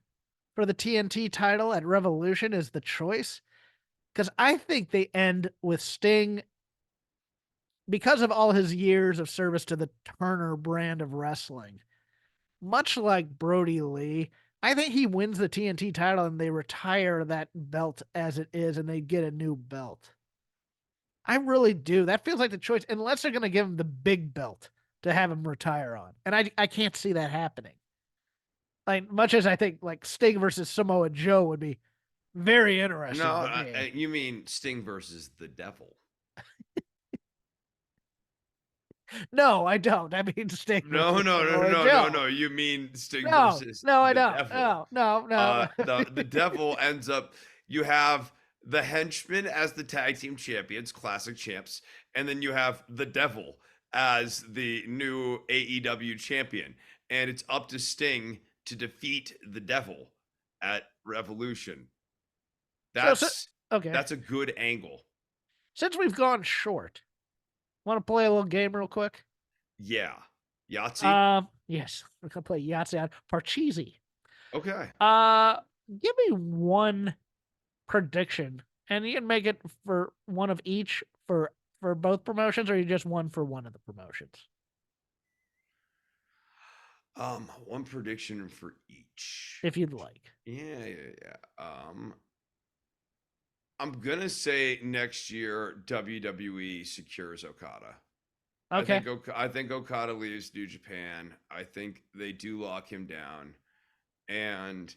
for the TNT title at Revolution is the choice. Because I think they end with Sting because of all his years of service to the Turner brand of wrestling. Much like Brody Lee, I think he wins the TNT title and they retire that belt as it is and they get a new belt. I really do. That feels like the choice, unless they're going to give him the big belt to have him retire on. And I can't see that happening. Like, much as I think like Sting versus Samoa Joe would be very No, interesting to me. you mean Sting versus the Devil? No, I don't. I mean Sting No, versus no, no, Samoa no, no, Joe. no. You mean Sting No, versus no, I the don't. Devil? No, no, no. The Devil ends up. You have the Henchmen as the tag team champions, classic champs, and then you have the Devil as the new AEW champion, and it's up to Sting to defeat the Devil at Revolution. So That's okay. that's a good angle. Since we've gone short, want to play a little game real quick? Yeah, Yahtzee. Yes, we're gonna play Yahtzee on Parcheesi. Okay. Uh, Give me one prediction, and you can make it for one of each for both promotions, or you just one for one of the promotions, One prediction for each. if you'd like. Yeah, yeah, yeah. I'm gonna say next year WWE secures Okada. Okay. I think Okada leaves New Japan. I think they do lock him down, and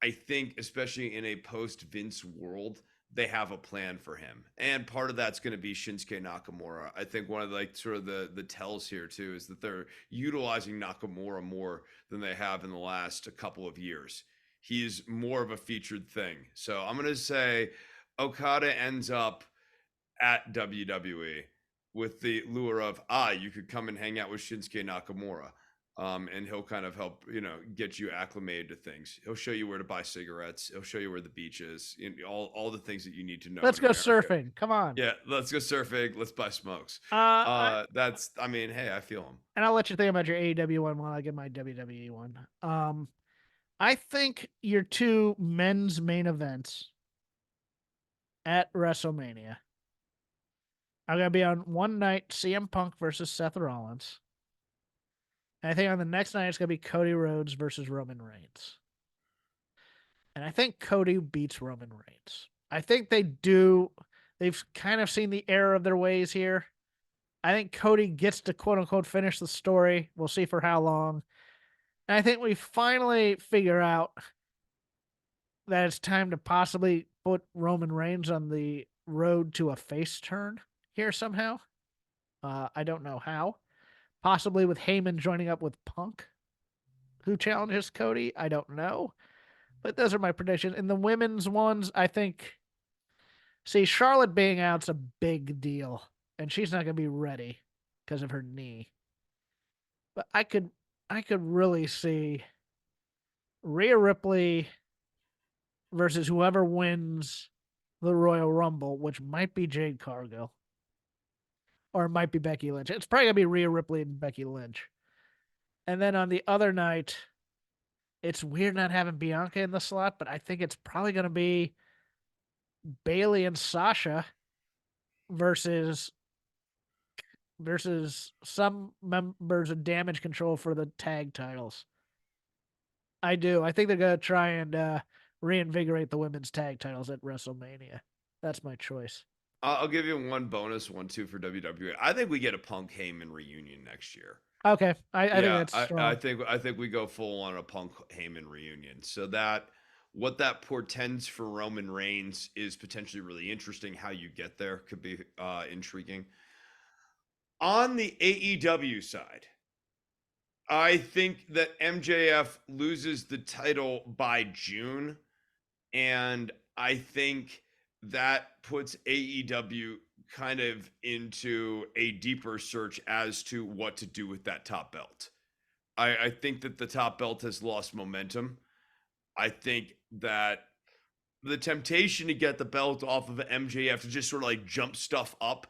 I think especially in a post Vince world, they have a plan for him. And part of that's going to be Shinsuke Nakamura. I think one of the, like sort of the tells here too is that they're utilizing Nakamura more than they have in the last a couple of years. He's more of a featured thing. So I'm going to say Okada ends up at WWE with the lure of you could come and hang out with Shinsuke Nakamura. And he'll kind of help, get you acclimated to things. He'll show you where to buy cigarettes. He'll show you where the beach is. All the things that you need to know Let's in go America. surfing. Come on. Yeah, let's go surfing. Let's buy smokes. I, I mean, hey, I feel him. and I'll let you think about your AEW one while I get my WWE one. I think your two men's main events at WrestleMania are going to be on one night CM Punk versus Seth Rollins. And I think on the next night it's going to be Cody Rhodes versus Roman Reigns. And I think Cody beats Roman Reigns. I think they do. They've kind of seen the error of their ways here. I think Cody gets to quote unquote finish the story. We'll see for how long. And I think we finally figure out that it's time to possibly put Roman Reigns on the road to a face turn here somehow. I don't know how. Possibly with Heyman joining up with Punk, who challenges Cody. I don't know. But those are my predictions. In the women's ones, I think See, Charlotte being out's a big deal, and she's not going to be ready because of her knee. But I could really see Rhea Ripley versus whoever wins the Royal Rumble, which might be Jade Cargill or it might be Becky Lynch. It's probably gonna be Rhea Ripley and Becky Lynch. And then on the other night, it's weird not having Bianca in the slot, but I think it's probably gonna be Bailey and Sasha versus some members of Damage Control for the tag titles. I do. I think they're gonna try and reinvigorate the women's tag titles at WrestleMania. That's my choice. I'll give you one bonus one too for WWE. I think we get a Punk Heyman reunion next year. Okay, I think Yeah, that's I strong. think we go full on a Punk Heyman reunion. So that what that portends for Roman Reigns is potentially really interesting. How you get there could be intriguing. On the AEW side, I think that MJF loses the title by June, and I think that puts AEW kind of into a deeper search as to what to do with that top belt. I think that the top belt has lost momentum. I think that the temptation to get the belt off of MJF to just sort of like jump stuff up,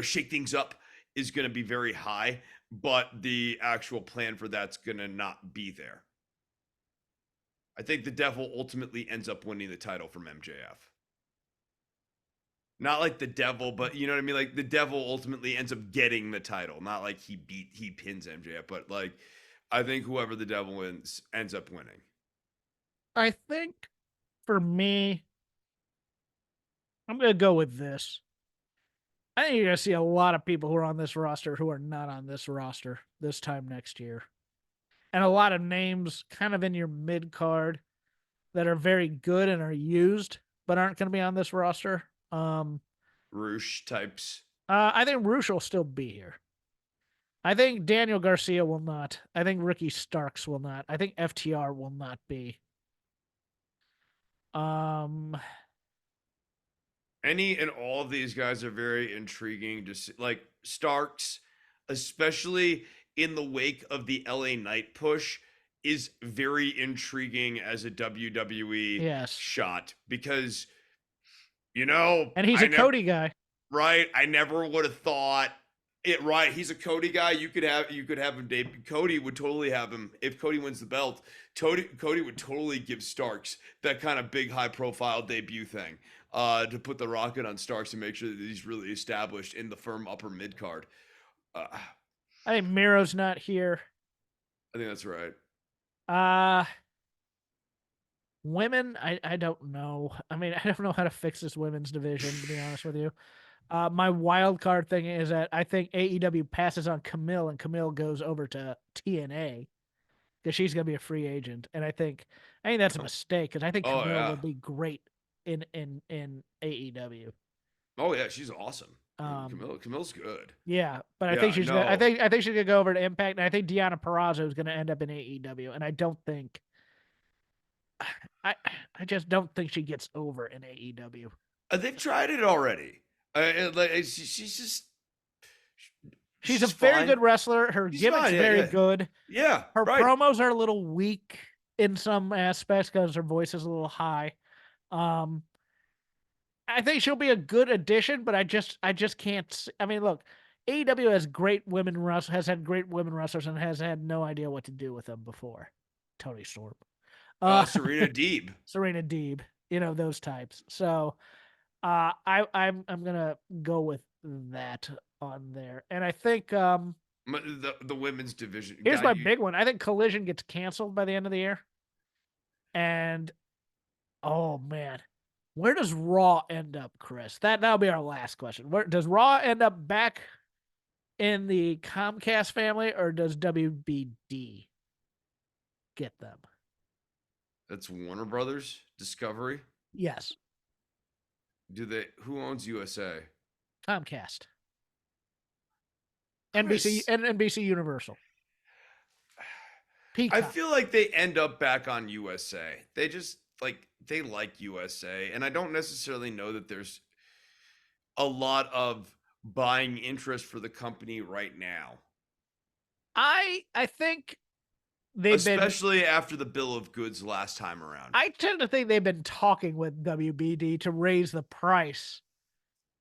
shake things up is going to be very high, but the actual plan for that's going to not be there. I think the devil ultimately ends up winning the title from MJF. Not like the devil, but you know what I mean? Like the devil ultimately ends up getting the title. Not like he pins MJF, but like I think whoever the devil wins ends up winning. I think for me, I'm gonna go with this. I think you're gonna see a lot of people who are on this roster who are not on this roster this time next year, and a lot of names kind of in your mid card that are very good and are used, but aren't going to be on this roster. Roosh types. I think Roosh will still be here. I think Daniel Garcia will not. I think Ricky Starks will not. I think FTR will not be. Um, Any and all of these guys are very intriguing. Just like Starks, especially in the wake of the LA Knight push, is very intriguing as a WWE yes, shot because and he's I a never Cody guy. right, I never would have thought it. Right, he's a Cody guy. You could have him. Cody would totally have him if Cody wins the belt. Cody would totally give Starks that kind of big high profile debut thing to put the rocket on Starks and make sure that he's really established in the firm upper mid card. I I think Miro's not here. think that's right. Uh women, I don't know. I mean, I don't know how to fix this women's division, to be honest with you. My wild card thing is that I think AEW passes on Camille and Camille goes over to TNA because she's gonna be a free agent, and I think that's a mistake because I think Oh Camille yeah. will be great in AEW. Oh yeah. She's awesome. Um, Camille's good. yeah, but I think Yeah. she's gonna. No. I think she's gonna go over to Impact, and I think Deanna Purrazzo is gonna end up in AEW, and I don't think. I I just don't think she gets over in AEW. They've tried it already. She's just She's a she's very fine. good wrestler. Her She's gimmick's fine. Yeah. very Yeah. good. Yeah. Her Right. promos are a little weak in some aspects because her voice is a little high. Um, I think she'll be a good addition, but I just can't. I mean, look, AEW has great women wrestlers, has had great women wrestlers, and has had no idea what to do with them before. Tony Storm, uh, Serena Deeb. Serena Deeb, those types. So, I'm gonna go with that on there, and I think The women's division. here's God, my you big one. I think Collision gets canceled by the end of the year, and oh man, where does Raw end up, Chris? That'll be our last question. Where does Raw end up back in the Comcast family, or does WBD get them? that's Warner Brothers Discovery. Yes, Do they? Who owns USA? Comcast, NBC, Chris, and NBC Universal, I Peacock. feel like they end up back on USA. They just like USA, and I don't necessarily know that there's. a lot of buying interest for the company right now, I think they've been especially after the bill of goods last time around. I tend to think they've been talking with WBD to raise the price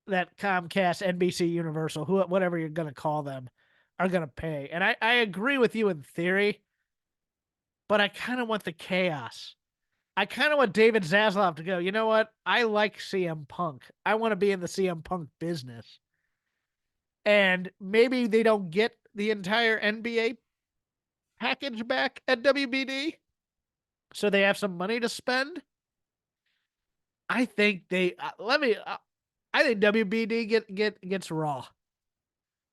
that Comcast, NBC Universal, who whatever you're gonna call them, are gonna pay. And I agree with you in theory, but I kinda want the chaos. I kinda want David Zaslav to go, "You know what? I like CM Punk. I wanna be in the CM Punk business." And maybe they don't get the entire NBA package back at WBD, so they have some money to spend. I think they I think WBD gets Raw,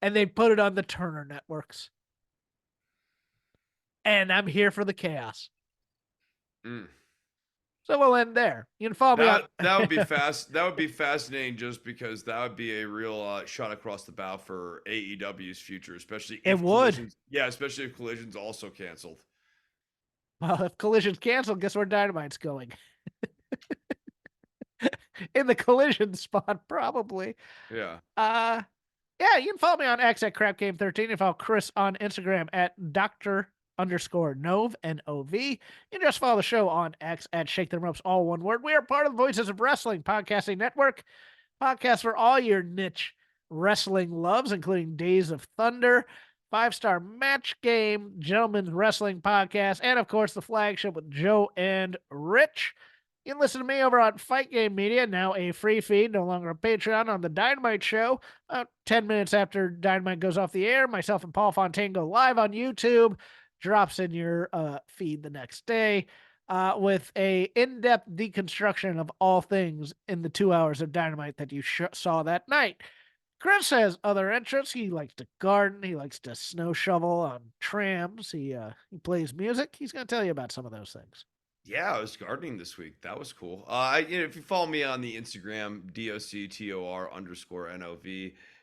and they put it on the Turner networks, and I'm here for the chaos. Mm. So we'll end there. You can follow me on That would be fast. That would be fascinating, just because that would be a real shot across the bow for AEW's future, especially It if would. Collisions. Yeah, especially if Collisions also canceled. Well, if Collision's canceled, guess where Dynamite's going? In the Collision spot, probably. Yeah. Uh, yeah, you can follow me on X at CrapGame13. You can follow Chris on Instagram at Dr. _ Nov. You can just follow the show on X at Shake the Ropes, all one word. We are part of the Voices of Wrestling Podcasting Network. Podcast for all your niche wrestling loves, including Days of Thunder, Five-Star Match Game, Gentlemen's Wrestling Podcast, and of course the flagship with Joe and Rich. You can listen to me over on Fight Game Media, now a free feed, no longer a Patreon, on the Dynamite Show. About 10 minutes after Dynamite goes off the air, myself and Paul Fontaine go live on YouTube, drops in your feed the next day, with a in-depth deconstruction of all things in the 2 hours of Dynamite that you saw that night. Chris has other interests. He likes to garden. He likes to snow shovel on trams. He plays music. He's going to tell you about some of those things. Yeah, I was gardening this week. That was cool. If you follow me on the Instagram, DOCTOR_NOV,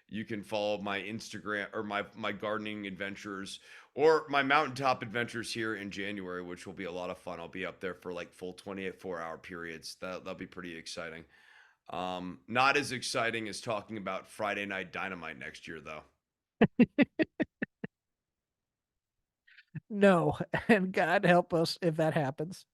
you can follow my Instagram, or my gardening adventures, or my mountaintop adventures here in January, which will be a lot of fun. I'll be up there for like full 24-hour periods. That'll be pretty exciting. Not as exciting as talking about Friday Night Dynamite next year, though. No, and God help us if that happens.